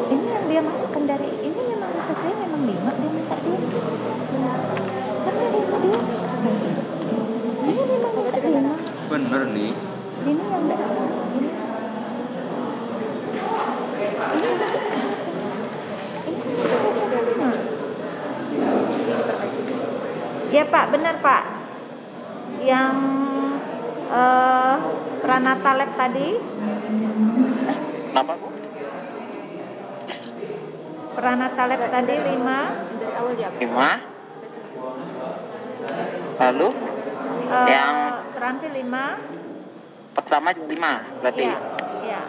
Speaker 4: Ini yang dia masukkan dari ini memang sesuai memang 5 dia minta dia. Kan dia minta dia. Ini memang minta 5.
Speaker 2: Bener nih.
Speaker 4: Ini yang bisa ini. Ini masuk. Ini sudah 5. Ya, Pak, benar, Pak. Yang Pranata Lab tadi,
Speaker 1: kenapa Bu?
Speaker 4: Pranata Lab tadi 5.
Speaker 5: Dari awal ya.
Speaker 1: 5. Lalu yang
Speaker 4: terampil 5.
Speaker 1: pertama 5 berarti.
Speaker 4: Iya, iya.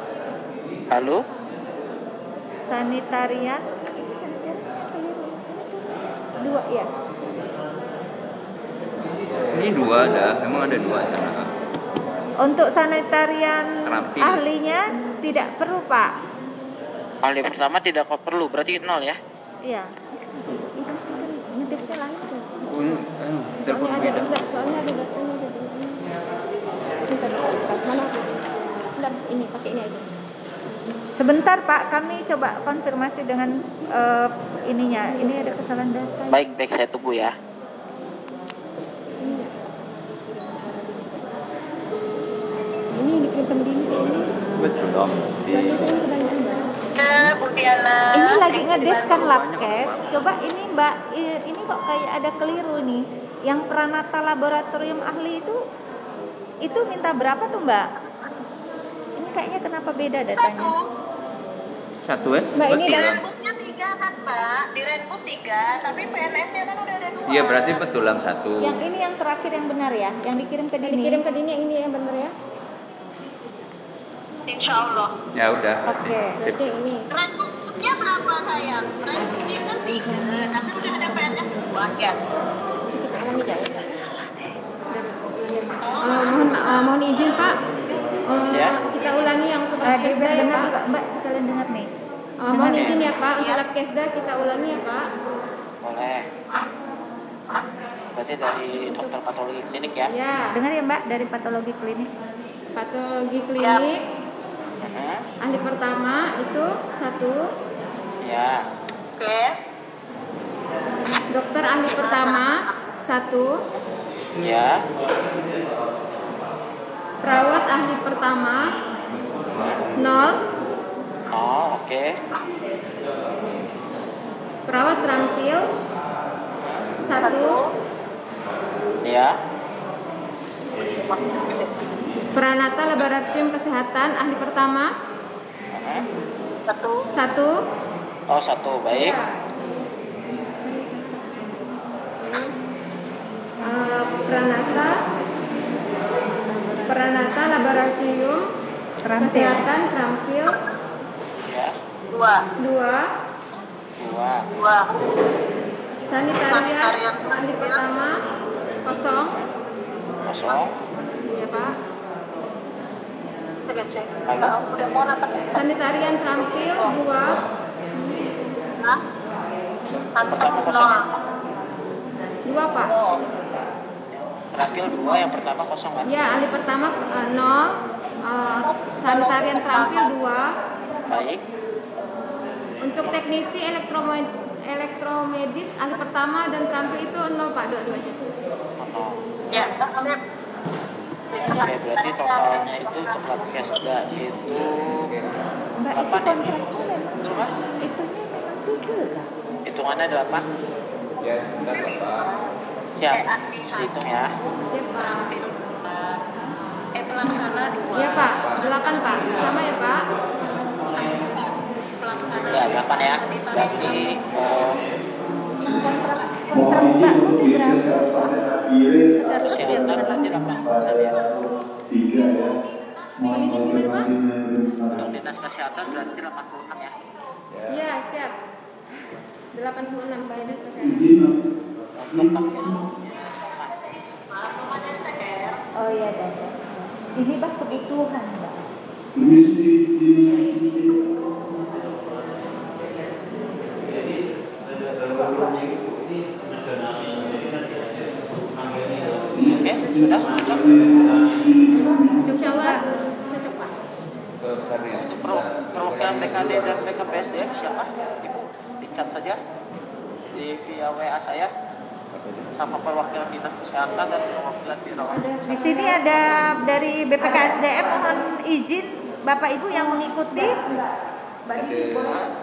Speaker 1: Lalu
Speaker 4: Sanitarian 2 ya.
Speaker 2: Ini 2 ada. Memang ada 2 sana.
Speaker 4: Untuk sanitarian
Speaker 2: Terampil.
Speaker 4: ahlinya tidak perlu, Pak.
Speaker 1: ahli pertama tidak perlu berarti 0 ya.
Speaker 4: Iya. Ini tesnya lain tuh.
Speaker 2: Telepon
Speaker 5: Soalnya ada
Speaker 2: beda.
Speaker 5: enggak, soalnya ada datanya ada. Minta dekat. Mana? Enggak, ini pakai ini aja.
Speaker 4: Sebentar, Pak, kami coba konfirmasi dengan ininya. Ini ada kesalahan data.
Speaker 1: Baik saya tunggu ya.
Speaker 5: Ini sama gini.
Speaker 2: Betul dong.
Speaker 5: Berarti itu kan pertanyaan Mbak.
Speaker 4: Ini lagi ngedeskan labkes. Coba ini Mbak, ini kok kayak ada keliru nih. Yang Pranata Laboratorium Ahli itu minta berapa tuh Mbak? Ini kayaknya kenapa beda datanya?
Speaker 2: Satu ya?
Speaker 5: Mbak, ini
Speaker 2: Betul,
Speaker 5: dalam
Speaker 2: kan?
Speaker 7: Renbutnya 3 kan Pak, di Renbut 3, tapi PNS-nya kan udah ada 2.
Speaker 2: Iya berarti betulan satu.
Speaker 4: Yang ini yang terakhir yang benar ya, yang dikirim ke
Speaker 5: yang
Speaker 4: Dini.
Speaker 5: dikirim ke Dini yang ini yang benar ya.
Speaker 7: Insya Allah.
Speaker 2: Ya udah.
Speaker 4: Oke.
Speaker 2: Sip.
Speaker 5: Berarti yang ini.
Speaker 7: Renbutnya berapa sayang? Renbutnya kan 3, tapi udah ada PNS 2 ya.
Speaker 5: Kita alami ya. Mohon izin Pak.
Speaker 1: Ya.
Speaker 5: Kita ulangi yang untuk lab kesda ya
Speaker 4: dengar
Speaker 5: Pak.
Speaker 4: juga Mbak, sekalian dengar nih.
Speaker 5: Mohon izin ya Pak untuk lab kesda kita ulangi ya Pak.
Speaker 1: Boleh. Berarti dari dokter patologi klinik ya?
Speaker 5: Ya.
Speaker 4: Dengar ya Mbak dari patologi klinik.
Speaker 5: Patologi klinik ahli pertama itu 1.
Speaker 1: Ya.
Speaker 7: Oke.
Speaker 5: Dokter ahli pertama 1.
Speaker 1: Ya.
Speaker 5: Perawat ahli pertama 0.
Speaker 1: Oh, oke.
Speaker 5: Perawat terampil 1.
Speaker 1: Ya.
Speaker 5: Pranata Laboratorium Kesehatan ahli pertama 1.
Speaker 1: Oh, 1. Baik.
Speaker 5: Pranata Laboratorium Kesehatan terampil
Speaker 1: Ya.
Speaker 7: 2.
Speaker 1: 2.
Speaker 5: Sanitarian ahli pertama 0.
Speaker 1: 0.
Speaker 5: Ya Pak.
Speaker 1: Lalu
Speaker 7: Udah mau apa?
Speaker 5: Sanitarian terampil 2.
Speaker 7: Hah?
Speaker 1: pertama 0.
Speaker 5: 2 Pak.
Speaker 1: Terampil 2, yang pertama 0 kan?
Speaker 5: Ya, ahli pertama 0. Sanitarian terampil 2.
Speaker 1: Baik.
Speaker 5: Untuk teknisi elektromedis ahli pertama dan terampil itu 0 Pak, dua-duanya.
Speaker 1: 0.
Speaker 7: Ya, sip.
Speaker 1: Oke, berarti totalnya itu untuk lab kesda itu
Speaker 4: Mbak itu
Speaker 1: 8 ya?
Speaker 4: kontraknya memang
Speaker 1: Cuma
Speaker 4: itunya memang 3 lah.
Speaker 1: hitungannya 8.
Speaker 2: Ya sebentar Bapak.
Speaker 1: Siap. Dihitung ya.
Speaker 5: Siap Pak.
Speaker 7: Pelaksana 2.
Speaker 5: Ya Pak, 8 Pak. Sama ya Pak.
Speaker 1: Ya, 8 ya. Berarti
Speaker 4: Kontrak Mbakku di berapa?
Speaker 1: kesehatan berarti 8 ya.
Speaker 5: Mohon izin gimana Pak?
Speaker 1: Untuk dinas kesehatan berarti 86 ya.
Speaker 5: Iya, siap. 86 Pak Dinas Kesehatan.
Speaker 1: Untuk pakai
Speaker 4: Oh iya dan. Ini Mbak kebutuhan Mbak.
Speaker 1: Oke, sudah cocok.
Speaker 5: Insya Allah cocok Pak.
Speaker 2: Ke Karin.
Speaker 1: Untuk perwakilan BKD dan BKPSDM siapa? Ibu dicat saja di via WA saya sama perwakilan dinas kesehatan dan perwakilan biro.
Speaker 4: Di sini ada dari BPKSDM, mohon izin Bapak Ibu yang mengikuti.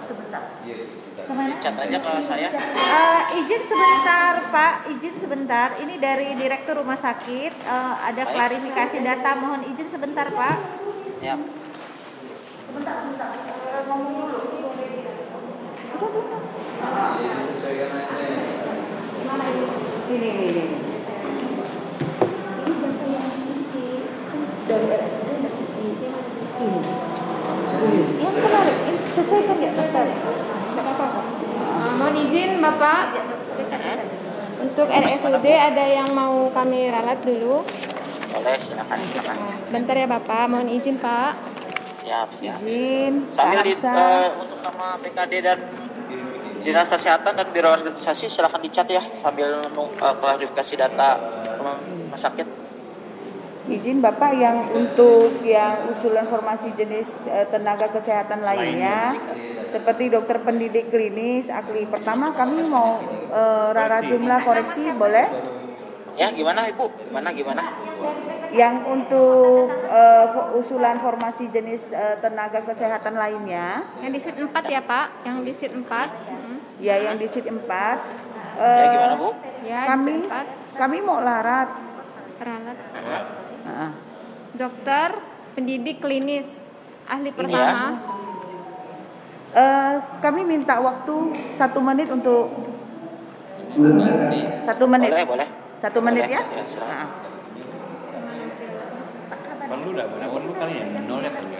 Speaker 4: Sebentar. Kemana?
Speaker 1: Dicat aja ke saya.
Speaker 4: Izin sebentar Pak, izin sebentar. Ini dari Direktur Rumah Sakit, ada
Speaker 1: Baik.
Speaker 4: klarifikasi data. Mohon izin sebentar Pak.
Speaker 1: Siap.
Speaker 4: Sebentar. Ngomong dulu. Mana ini? Ini. Ini siapa yang isi? Dari RSUD yang isi. Ini. Yang kemarin, ini sesuaikan ya tertarik.
Speaker 5: Tidak apa-apa Pak. Mohon izin Bapak. Untuk RSUD ada yang mau kami ralat dulu.
Speaker 1: Boleh, silakan.
Speaker 5: Bentar ya Bapak, mohon izin Pak.
Speaker 1: Siap.
Speaker 4: Izin.
Speaker 1: Sambil
Speaker 4: Pak
Speaker 1: untuk nama BKD dan Dinas Kesehatan dan Biro Organisasi silakan dicat ya sambil klarifikasi data rumah sakit.
Speaker 3: Izin Bapak yang untuk yang usulan formasi jenis tenaga kesehatan lainnya seperti dokter pendidik klinis ahli pertama kami mau rara jumlah koreksi boleh?
Speaker 1: Ya, gimana Ibu? Gimana?
Speaker 3: Yang untuk usulan formasi jenis tenaga kesehatan lainnya,
Speaker 5: Yang di sheet 4 ya Pak, yang di sheet 4.
Speaker 3: ya yang di sheet 4,
Speaker 1: Gimana Bu?
Speaker 5: Ya, di sheet 4
Speaker 3: kami mau larat.
Speaker 5: ralat.
Speaker 3: Dokter
Speaker 5: Pendidik klinis, ahli
Speaker 1: Ini
Speaker 5: pertama.
Speaker 3: kami minta waktu 1 menit untuk 1 menit.
Speaker 1: Boleh.
Speaker 3: 1 menit ya.
Speaker 1: Ya, silakan.
Speaker 6: Perlu dah, perlu kali ya, nol ya kali.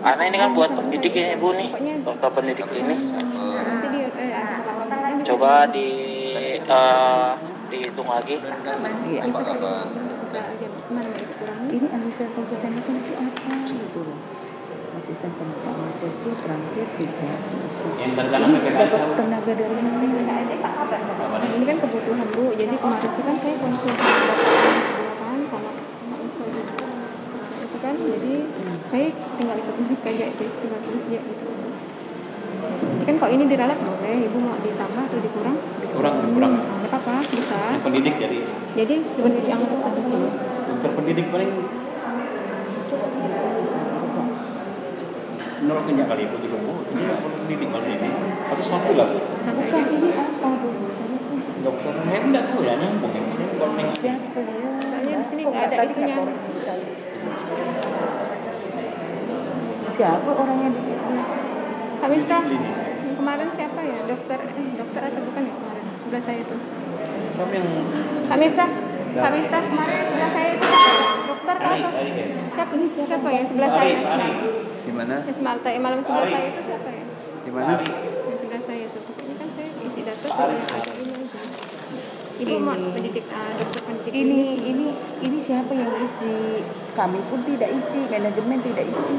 Speaker 1: Karena ini kan buat pendidik ya Ibu nih, dokter pendidik klinis.
Speaker 5: Nanti di
Speaker 1: Coba dihitung lagi.
Speaker 3: Iya. Ini asisten kesehatan itu apa gitu loh. Asisten farmasi terampil tidak.
Speaker 6: Yang tertanam
Speaker 3: Dapat tenaga dari mana?
Speaker 5: ini kan kebutuhan Bu. Jadi kemarin itu kan saya konsul sama dokter yang sebelah kan sama itu kan. Jadi saya tinggal ikut mereka aja itu, tinggal tulis aja gitu. Jadi kan kalau ini diralat boleh, Ibu mau ditambah atau dikurang?
Speaker 6: kurang.
Speaker 5: Nggak apa-apa, bisa.
Speaker 6: Yang pendidik jadi
Speaker 5: Jadi pendidik yang itu ada dulu.
Speaker 6: dokter pendidik paling nol kenyang kali itu juga Bu. Jadi nggak perlu pendidik kalau ini. Atau satu lah Bu.
Speaker 5: Satu aja.
Speaker 3: Ini apa Bu?
Speaker 6: Dokter hendak tuh ya nyambung ya. Ini kalau nengok
Speaker 3: Siapa ya?
Speaker 5: Soalnya di sini nggak ada itunya.
Speaker 3: Siapa orangnya di sana?
Speaker 5: Kak Miftah, yang kemarin siapa ya? Dokter atau bukan ya kemarin? Sebelah saya tuh.
Speaker 6: siapa yang
Speaker 5: Kak Miftah kemarin sebelah saya itu siapa? Dokter atau
Speaker 6: Ari ya?
Speaker 5: siapa ya sebelah saya?
Speaker 2: Gimana?
Speaker 5: Yang malam sebelah saya itu siapa ya?
Speaker 2: Gimana?
Speaker 5: Yang sebelah saya itu. Pokoknya kan saya isi data sudah ada ini aja. Ibu mau pendidik dokter pendidik
Speaker 3: Ini siapa yang isi? Kami pun tidak isi, manajemen tidak isi.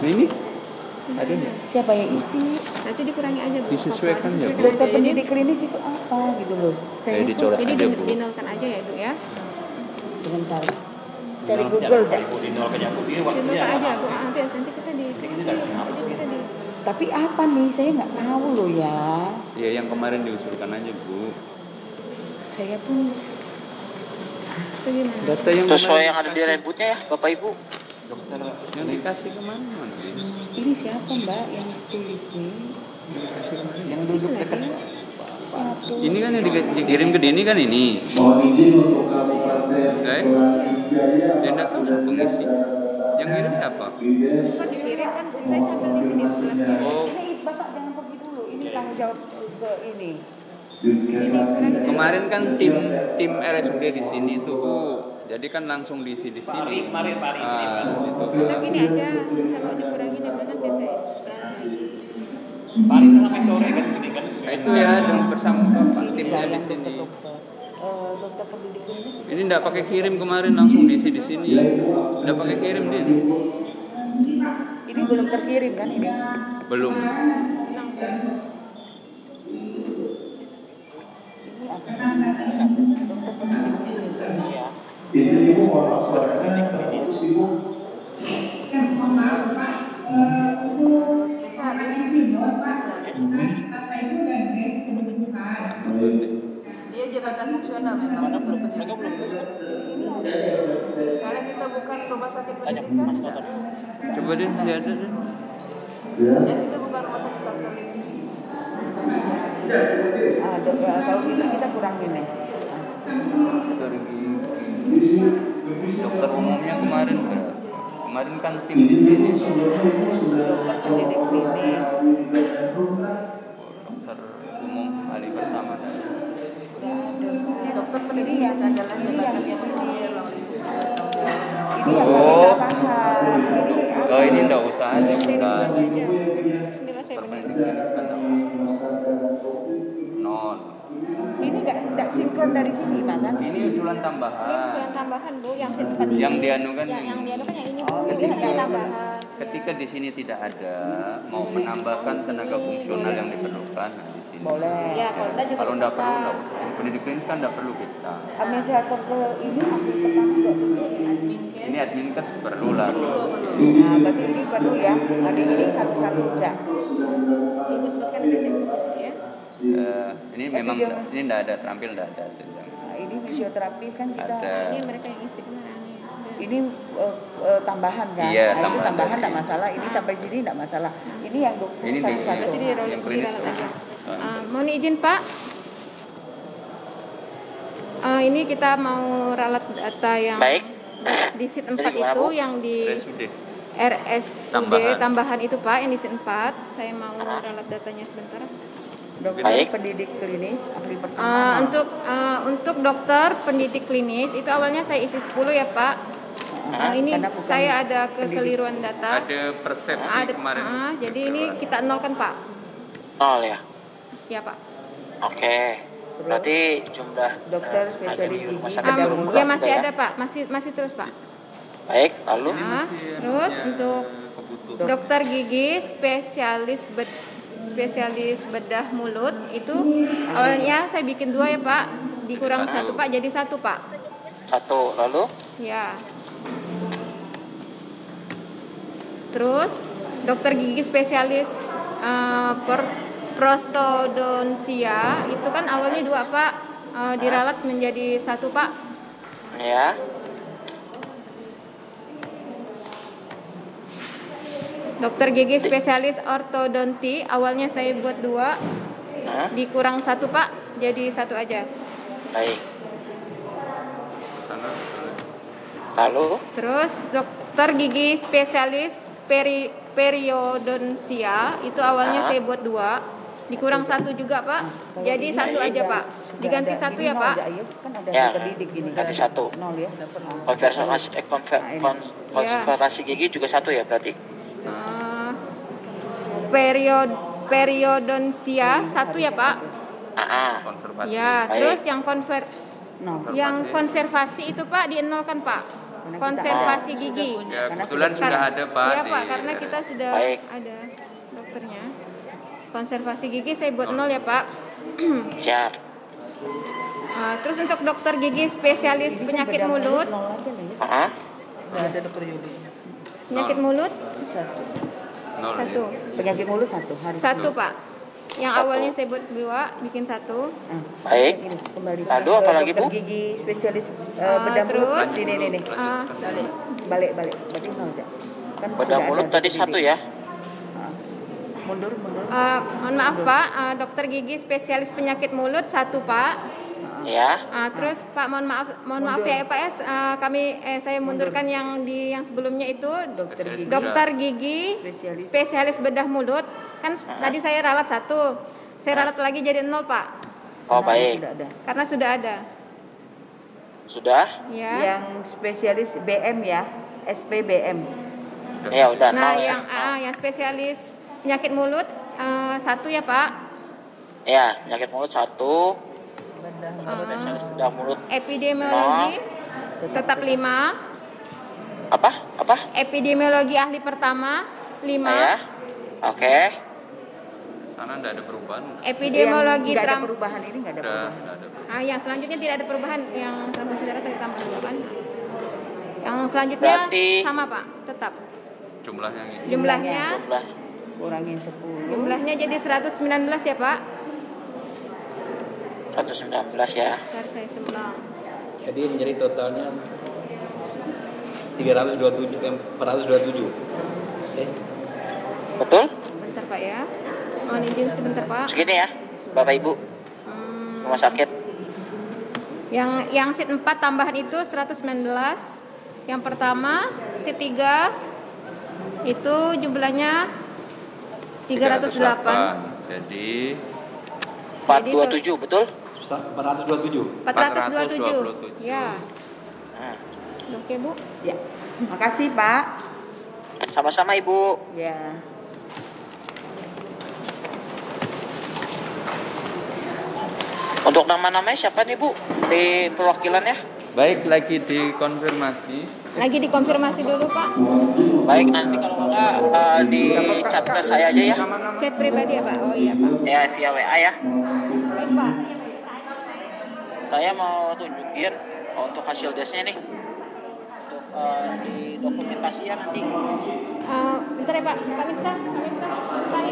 Speaker 2: Ini? Ada nggak?
Speaker 3: Siapa yang isi?
Speaker 5: nanti dikurangi aja Bu.
Speaker 2: Disesuaikan ya, Bu.
Speaker 3: Dokter pendidik klinis itu apa gitu loh?
Speaker 2: Saya dicoret
Speaker 5: Jadi
Speaker 2: aja Bu.
Speaker 5: dinolkan aja ya Bu ya.
Speaker 3: Sebentar. Cari Google deh.
Speaker 6: Ibu di nol kenyang Bu. Ini waktunya
Speaker 5: Dinolkan aja
Speaker 6: apa?
Speaker 5: Bu. Nanti kita di
Speaker 6: Ini dari Singapura sih.
Speaker 5: kita di
Speaker 3: Tapi apa nih? Saya nggak tahu loh ya.
Speaker 2: Ya yang kemarin diusulkan aja Bu.
Speaker 3: Saya pun
Speaker 5: itu gimana?
Speaker 2: Data yang
Speaker 1: Sesuai
Speaker 2: kemarin
Speaker 1: yang ada di rebutnya ya Bapak Ibu.
Speaker 2: dokter yang dikasih kemana?
Speaker 3: ini siapa Mbak yang tulis nih?
Speaker 2: Yang duduk dekat.
Speaker 3: Siapa?
Speaker 2: Ini kan yang dikirim ke Dini kan ini.
Speaker 8: Mohon izin untuk Kabupaten
Speaker 2: Guys, dia nggak tahu siapa pengisi. Yang kirim siapa?
Speaker 5: Kan dikirim kan saya sambil di sini sebelahnya.
Speaker 2: Oh,
Speaker 3: Ini Bapak jangan pergi dulu. Ini tanggung jawab ke ini.
Speaker 2: kemarin kan tim RSUD di sini tuh Bu. Jadi kan langsung diisi di sini.
Speaker 6: Mari.
Speaker 2: Gitu.
Speaker 5: Tapi ini aja sama dikurangin yang mana biasa.
Speaker 6: Paling sampai sore kan sini kan.
Speaker 2: Nah, itu ya dengan bersama Bapak timnya di sini.
Speaker 3: Dokter pendidik klinis.
Speaker 2: Ini enggak pakai kirim kemarin langsung diisi di sini. Enggak pakai kirim dia.
Speaker 3: Ini belum terkirim kan ini?
Speaker 2: Belum.
Speaker 3: Ini apa? Dokter pendidik klinis.
Speaker 1: Iya.
Speaker 8: Itu Ibu mohon maaf suaranya terputus Ibu.
Speaker 9: Dia jabatan fungsional memang dokter pendidik. Karena kita bukan rumah sakit pendidikan,
Speaker 2: Coba deh, dia ada deh.
Speaker 9: dan kita bukan rumah sakit satelit.
Speaker 3: Kalau gitu kita kurangin nih.
Speaker 2: Dokter umumnya kemarin enggak. Kemarin kan tim di sini.
Speaker 3: Dokter pendidik klinis.
Speaker 2: Dokter umum hari pertama tadi.
Speaker 9: Dokter pendidik adalah jabatan yang sendiri lalu itu tugas tanggung jawab.
Speaker 3: Ini yang
Speaker 2: Oh.
Speaker 3: kita bahas. Ini
Speaker 2: Oh, ini enggak usah aja bukan.
Speaker 5: Inilah saya benar.
Speaker 2: Non.
Speaker 3: ini nggak sinkron dari sini kan?
Speaker 2: Ini usulan tambahan.
Speaker 5: Usulan tambahan Bu yang sempat
Speaker 2: Yang dianukan
Speaker 5: yang dianukan yang ini Bu.
Speaker 3: Oh,
Speaker 5: Jadi ada tambahan.
Speaker 2: Ketika di sini tidak ada, mau menambahkan tenaga fungsional yang diperlukan, nah di sini.
Speaker 3: Boleh.
Speaker 5: Ya, Polda juga.
Speaker 2: Kalau enggak perlu, enggak usah. Pendidik klinis kan enggak perlu kita.
Speaker 3: Administrator ke ini ambil pertama nggak perlu.
Speaker 9: Admin
Speaker 2: Ini
Speaker 9: kes
Speaker 2: adminkes perlu lah.
Speaker 3: Nah, berarti ini perlu ya. Hari ini satu-satu aja.
Speaker 5: Ibu sebutkan di sini ya.
Speaker 2: Ini memang ini tidak ada terampil, tidak ada jenjang.
Speaker 3: Nah, ini fisioterapis kan kita.
Speaker 2: Ada.
Speaker 5: Ini mereka yang isi kemarin.
Speaker 3: Ini tambahan kan?
Speaker 2: Iya,
Speaker 3: Nah,
Speaker 2: tambahan
Speaker 3: ini tambahan
Speaker 2: dari-
Speaker 3: tidak masalah. Ini sampai sini tidak masalah. Ini yang dokter
Speaker 2: Ini di-
Speaker 3: satu-satu.
Speaker 5: Berarti
Speaker 2: yang klinis.
Speaker 5: diralat aja. Mohon izin Pak. Ini kita mau ralat data yang
Speaker 1: Baik.
Speaker 5: di sheet 4
Speaker 1: Jadi,
Speaker 5: itu
Speaker 1: Bu?
Speaker 5: yang di
Speaker 2: RSUD.
Speaker 5: RSUD
Speaker 2: Tambahan.
Speaker 5: tambahan itu Pak yang di sheet 4. Saya mau ralat datanya sebentar.
Speaker 3: Dokter
Speaker 1: Baik.
Speaker 3: pendidik klinis ahli pertama.
Speaker 5: Untuk dokter pendidik klinis itu awalnya saya isi 10 ya Pak. Ini
Speaker 3: Karena bukan
Speaker 5: saya ada
Speaker 3: pendidik.
Speaker 5: kekeliruan data.
Speaker 2: Ada persepsi
Speaker 5: Ada,
Speaker 2: kemarin.
Speaker 5: jadi ini kita nolkan Pak.
Speaker 1: 0 ya.
Speaker 5: Ya Pak.
Speaker 1: Oke. Berarti jumlah
Speaker 3: Dokter
Speaker 1: ada
Speaker 3: spesialis
Speaker 1: di rumah
Speaker 3: gigi
Speaker 1: sakit
Speaker 3: bedah
Speaker 1: belum
Speaker 3: mulut.
Speaker 5: Ya
Speaker 1: pulang
Speaker 5: masih
Speaker 1: juga
Speaker 5: ada Pak, masih terus Pak.
Speaker 1: Baik, lalu
Speaker 5: Terus untuk
Speaker 2: kebutuhan.
Speaker 5: dokter gigi spesialis bedah mulut itu awalnya saya bikin 2 ya Pak, dikurang 1 Pak jadi 1 Pak.
Speaker 1: 1, lalu
Speaker 5: Ya. Terus dokter gigi spesialis prostodontia itu kan awalnya 2 Pak, diralat menjadi 1 Pak.
Speaker 1: ya.
Speaker 5: Dokter gigi spesialis ortodonti awalnya saya buat 2,
Speaker 1: Hah?
Speaker 5: dikurang 1 Pak, jadi 1 aja.
Speaker 1: Baik.
Speaker 2: Sana.
Speaker 1: Lalu
Speaker 5: Terus dokter gigi spesialis periodontia itu awalnya saya buat 2, dikurang 1 juga Pak, jadi 1 aja Pak. Diganti 1 ya Pak.
Speaker 3: Kan ada
Speaker 1: Ya,
Speaker 3: pendidik ini.
Speaker 1: ganti 1.
Speaker 3: 0 ya.
Speaker 1: Konservasi gigi juga 1 ya berarti.
Speaker 5: Periodontia 1 ya Pak.
Speaker 2: Konservasi.
Speaker 5: Ya,
Speaker 1: Baik.
Speaker 5: terus
Speaker 3: No.
Speaker 5: yang konservasi itu Pak dienolkan Pak. Konservasi gigi.
Speaker 2: Ya, kebetulan sudah ada Pak.
Speaker 5: Iya
Speaker 2: di-
Speaker 5: Pak, karena kita sudah
Speaker 1: Baik.
Speaker 5: ada dokternya. Konservasi gigi saya buat 0 ya Pak.
Speaker 1: Siap.
Speaker 5: Terus untuk dokter gigi spesialis penyakit mulut,
Speaker 3: 0 aja lah ya.
Speaker 1: Heeh.
Speaker 9: Ada dokter Yuli.
Speaker 5: penyakit mulut
Speaker 2: 0 ya.
Speaker 5: 1.
Speaker 3: Penyakit mulut 1 hari.
Speaker 5: 1 Pak. Yang
Speaker 1: 1.
Speaker 5: awalnya saya buat 2, bikin 1.
Speaker 1: Baik.
Speaker 3: Ini kembali.
Speaker 1: Lalu
Speaker 3: ke
Speaker 1: apa lagi, Bu?
Speaker 3: dokter gigi spesialis bedah mulut.
Speaker 5: terus,
Speaker 3: Sini nih. Balik. Berarti 0 aja. Kan
Speaker 1: Bedah
Speaker 3: sudah
Speaker 1: mulut
Speaker 3: ada
Speaker 1: tadi
Speaker 3: pendidik.
Speaker 1: 1 ya.
Speaker 3: Mundur.
Speaker 5: Mohon maaf Pak, dokter gigi spesialis penyakit mulut 1 Pak.
Speaker 1: Ya.
Speaker 5: Terus Pak mohon maaf ya Pak ya, saya mundurkan yang sebelumnya itu dokter gigi spesialis bedah mulut kan tadi saya ralat 1, saya ralat lagi jadi 0 Pak,
Speaker 1: Oh, baik.
Speaker 3: Sudah ada.
Speaker 5: karena sudah ada.
Speaker 1: Sudah?
Speaker 5: Ya.
Speaker 3: Yang spesialis BM ya, SPBM.
Speaker 1: Ya, udah.
Speaker 5: Nah
Speaker 1: 0 ya.
Speaker 5: yang spesialis penyakit mulut 1 ya Pak.
Speaker 1: Ya, penyakit mulut 1. Spesialis bedah mulut.
Speaker 5: Epidemiologi tetap 5.
Speaker 1: Apa?
Speaker 5: Epidemiologi ahli pertama 5.
Speaker 1: Ya. Oke.
Speaker 2: Sana tidak ada perubahan.
Speaker 5: Epidemiologi
Speaker 3: Yang nggak ada perubahan ini nggak ada perubahan.
Speaker 2: Sudah ada.
Speaker 5: Yang selanjutnya tidak ada perubahan, yang sama saudara tadi tambah 2 kan. Yang selanjutnya
Speaker 1: Berarti-
Speaker 5: sama Pak, tetap.
Speaker 2: Jumlahnya ini.
Speaker 5: Jumlahnya
Speaker 1: Jumlah
Speaker 3: Kurangin 10.
Speaker 5: jumlahnya jadi 119 ya Pak.
Speaker 1: 119 ya.
Speaker 5: Ntar saya sebelah.
Speaker 6: Jadi menjadi totalnya 427.
Speaker 1: Betul?
Speaker 5: Bentar Pak ya. Mohon izin sebentar Pak.
Speaker 1: Segini ya, Bapak Ibu. Rumah sakit.
Speaker 5: Yang sheet 4 tambahan itu 119. Yang pertama sheet 3 itu jumlahnya 308.
Speaker 2: Jadi
Speaker 1: 427, betul?
Speaker 6: 427.
Speaker 5: 427. Ya. Oke Bu.
Speaker 3: Ya. Makasih Pak.
Speaker 1: Sama-sama Ibu.
Speaker 3: Ya.
Speaker 1: Untuk nama-namanya siapa nih Bu? Di perwakilannya?
Speaker 2: baik, lagi dikonfirmasi.
Speaker 5: Lagi dikonfirmasi dulu Pak.
Speaker 1: Baik, nanti kalau enggak di chat ke saya aja ya.
Speaker 5: Chat pribadi ya Pak. Oh iya Pak.
Speaker 1: Ya, via WA ya.
Speaker 5: Baik Pak.
Speaker 1: Saya mau tunjukin untuk hasil tesnya nih. Untuk di dokumentasi ya nanti.
Speaker 5: Bentar ya Pak. Pak minta.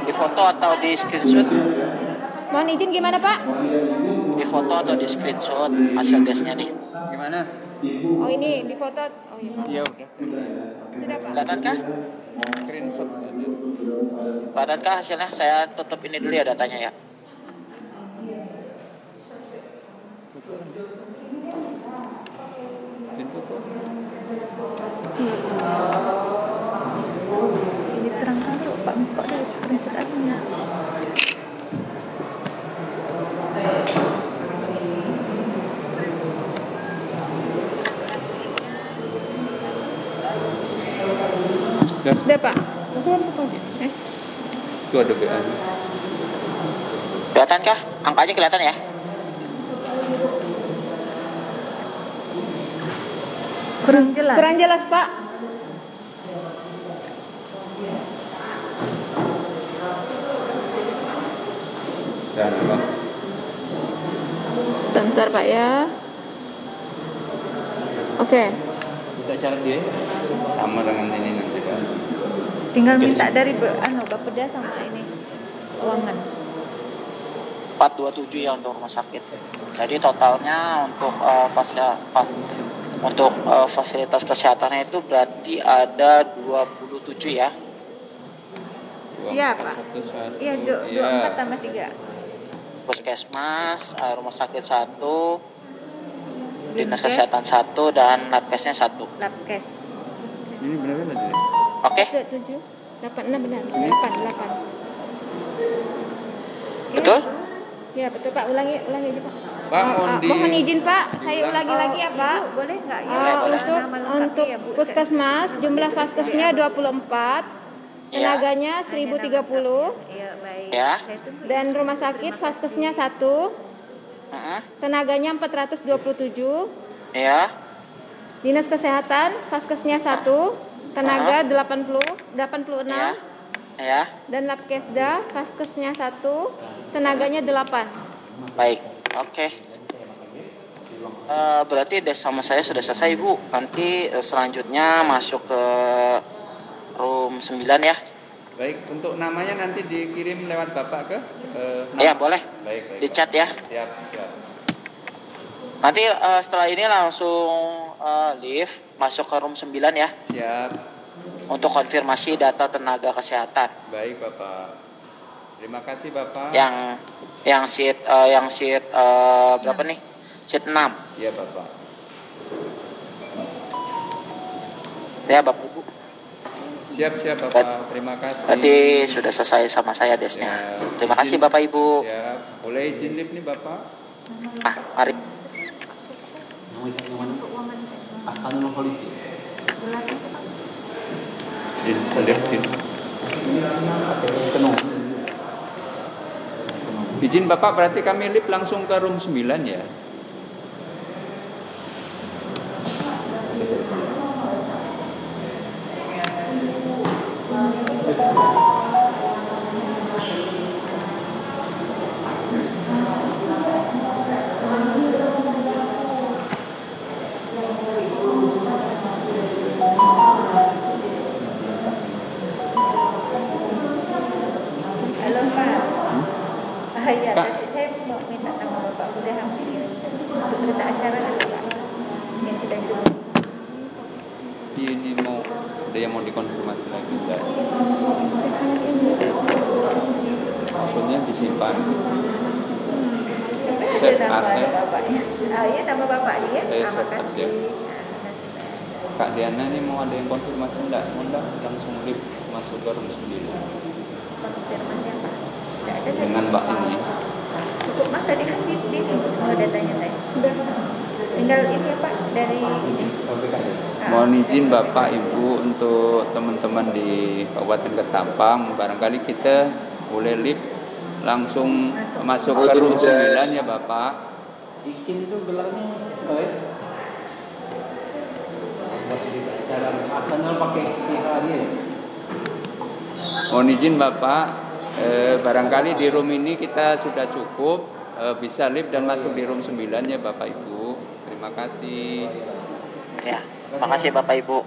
Speaker 1: Di foto atau di screenshot.
Speaker 5: Mohon izin gimana Pak?
Speaker 1: Di foto atau di screenshot hasil tesnya nih.
Speaker 2: Gimana?
Speaker 5: Oh ini di foto. Oh iya.
Speaker 2: Iya udah.
Speaker 5: Sudah Pak.
Speaker 1: Kelihatankah?
Speaker 2: Screenshot aja.
Speaker 1: Kelihatankah hasilnya? Saya tutup ini dulu ya datanya ya.
Speaker 4: Diterangkan dulu Pak, kok ada screenshot adanya.
Speaker 5: Sudah Pak.
Speaker 2: Itu ada BA.
Speaker 1: Kelihatankah? Angkanya kelihatan ya?
Speaker 4: Kurang jelas.
Speaker 5: Kurang jelas Pak.
Speaker 2: Dan Pak.
Speaker 5: Bentar Pak ya. Oke.
Speaker 6: Kita cara dia
Speaker 2: Sama dengan ini nanti kan.
Speaker 4: Tinggal minta dari Bapeda sama ini keuangan.
Speaker 1: 427 ya untuk rumah sakit. Jadi totalnya untuk fasilitas kesehatannya itu berarti ada 27 ya.
Speaker 4: Iya Pak. Iya 24 tambah 3.
Speaker 1: Puskesmas, rumah sakit 1, dinas kesehatan 1 dan labkesnya 1.
Speaker 4: Labkes.
Speaker 2: Ini benar tadi.
Speaker 1: Oke.
Speaker 5: 7, 8, benar. 8.
Speaker 1: Betul?
Speaker 5: Ya betul Pak, ulangi aja Pak.
Speaker 2: Pak,
Speaker 5: Mohon izin Pak, saya ulangi lagi ya Pak.
Speaker 4: Ibu, boleh nggak ya?
Speaker 5: Untuk puskesmas jumlah vaskesnya 24, tenaganya 1030.
Speaker 4: Iya baik.
Speaker 1: Ya.
Speaker 4: Saya tunggu.
Speaker 5: Dan rumah sakit vaskesnya 1, tenaganya 427.
Speaker 1: Ya.
Speaker 5: Dinas kesehatan vaskesnya 1, tenaga 86.
Speaker 1: Ya.
Speaker 5: Dan labkesda vaskesnya 1, tenaganya 8.
Speaker 1: Baik. Oke. Berarti des sama saya sudah selesai Bu. Nanti selanjutnya masuk ke room 9 ya.
Speaker 2: Baik, untuk namanya nanti dikirim lewat Bapak ke
Speaker 1: Ya boleh.
Speaker 2: Baik.
Speaker 1: Di chat ya.
Speaker 2: Siap.
Speaker 1: Nanti setelah ini langsung lift masuk ke room 9 ya.
Speaker 2: Siap.
Speaker 1: Untuk konfirmasi data tenaga kesehatan.
Speaker 2: Baik Bapak. Terima kasih Bapak.
Speaker 1: Yang sheet berapa nih? Sheet 6.
Speaker 2: Iya Bapak.
Speaker 1: Ya Bapak Ibu.
Speaker 2: Siap Bapak. Terima kasih.
Speaker 1: Berarti sudah selesai sama saya desnya.
Speaker 2: Ya,
Speaker 1: Terima kasih Bapak Ibu.
Speaker 2: Siap. Boleh izin lift nih Bapak?
Speaker 1: Mari.
Speaker 6: Akan politik.
Speaker 2: Bisa lihat izin Bapak, berarti kami lift langsung ke room 9 ya.
Speaker 4: Halo Pak. Ya,
Speaker 2: Kak.
Speaker 4: saya mau minta nama Bapak udah hampir untuk berita acara dulu Pak. Yang sudah cukup.
Speaker 2: Ini mau ada yang mau dikonfirmasi lagi enggak? Maksudnya disimpan. Set
Speaker 4: Ada nama
Speaker 2: aset.
Speaker 4: Bapaknya. Iya nama Bapaknya ya. Terima
Speaker 2: Set
Speaker 4: kasih.
Speaker 2: aset. Kak Diana ini mau ada yang konfirmasi enggak? Mau enggak langsung lift masuk ke room 9
Speaker 4: Konfirmasi apa? Tidak ada.
Speaker 2: dengan Mbak ini.
Speaker 4: Cukup Mas tadi kan di semua datanya tadi. Udah. Tinggal ini ya Pak dari ini.
Speaker 2: Mohon izin Bapak Ibu untuk teman-teman di Kabupaten Ketapang, barangkali kita boleh lift langsung masuk ke room 9 ya Bapak.
Speaker 6: Ikin itu gelarnya SOS. Cara asalnya pakai CH dia.
Speaker 2: Mohon izin Bapak, barangkali di room ini kita sudah cukup, bisa lift dan masuk di room 9 ya Bapak Ibu. Terima kasih.
Speaker 1: Ya. Makasih Bapak Ibu.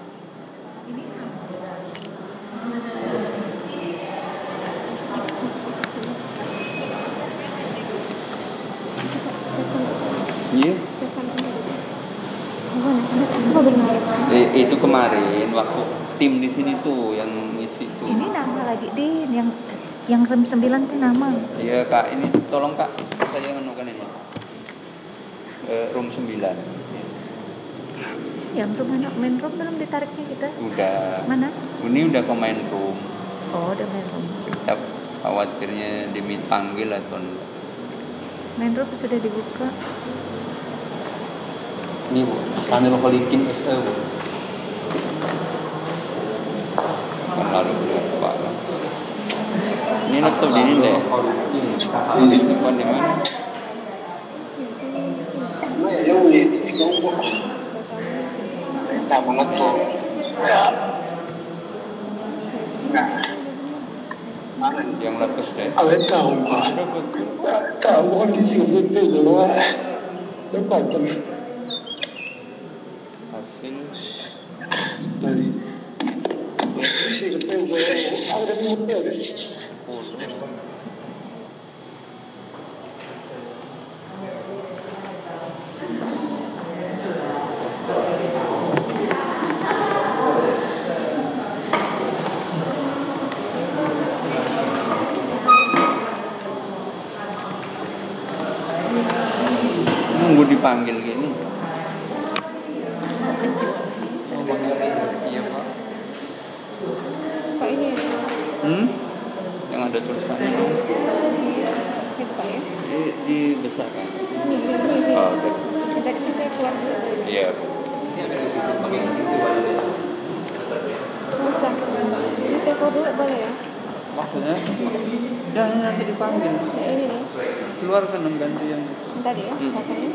Speaker 2: kemarin waktu tim di sini tuh yang ngisi tuh.
Speaker 4: Ini nama lagi Din, yang rem 9 teh nama.
Speaker 2: Iya Kak, ini tolong Kak, saya menemukan ini. Room 9.
Speaker 4: Yang room mana? Main room belum ditariknya kita?
Speaker 2: Udah.
Speaker 4: Mana?
Speaker 2: Ini udah ke main room.
Speaker 4: Oh, udah main room.
Speaker 2: Kita khawatirnya dipanggil atau enggak.
Speaker 4: Main room sudah dibuka.
Speaker 6: Ini Bu, Hasanul Khaliqin SE Bu.
Speaker 2: Kan lalu berapa? Ini laptop di ini deh. Disimpan di mana? Yang laptop deh. Hasil nunggu dipanggil gini. Iya Pak.
Speaker 5: Pak ini ya.
Speaker 2: Yang ada tulisannya.
Speaker 5: Itu Pak ya.
Speaker 2: Dibesarkan.
Speaker 5: Ini.
Speaker 2: Oh, oke.
Speaker 5: Tadi saya keluar dulu.
Speaker 2: Iya.
Speaker 5: Bukan. Ini saya keluar dulu boleh ya?
Speaker 2: Maksudnya? Jangan nanti dipanggil.
Speaker 5: Ini nih.
Speaker 2: Keluarkan dan ganti yang
Speaker 5: Tadi ya. Makanya.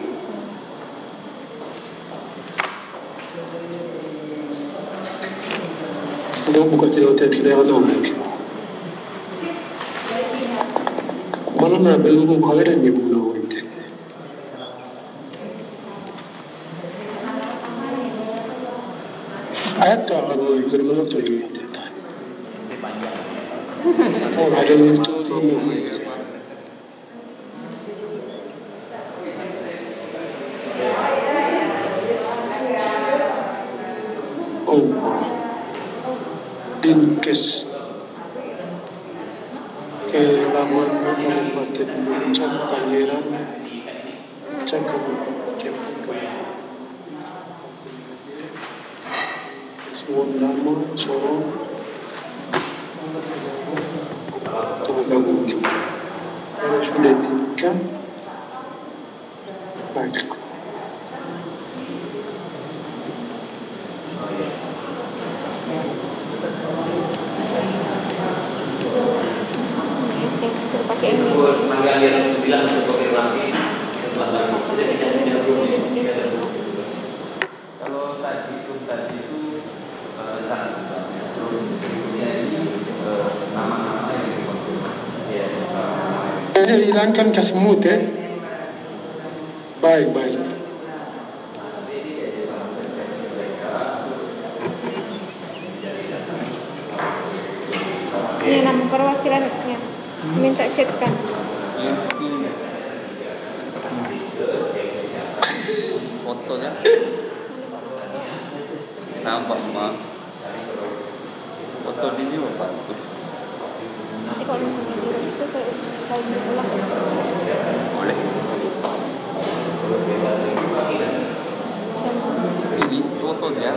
Speaker 8: Då buka till hotel flera dagar. Mana na belum kawera ni bulo inte. Ayat ado ikirmano to inte. Oh, ada itu ni. Oh. Dinkes ke laman Kabupaten Puncak Pangeran Cakabupaten Suwon Lama Sorong Tunggang yang sudah tinggal baik.
Speaker 2: Kalau tadi itu nama-nama yang dikonfirmasi.
Speaker 8: Hilangkan kasmut baik.
Speaker 5: Ini nama perwakilannya. Minta chatkan.
Speaker 2: Fotonya nampak mah foto di sini bagus.
Speaker 5: Nanti kalau misalnya di rumah itu saya ulang.
Speaker 2: Boleh. Ini fotonya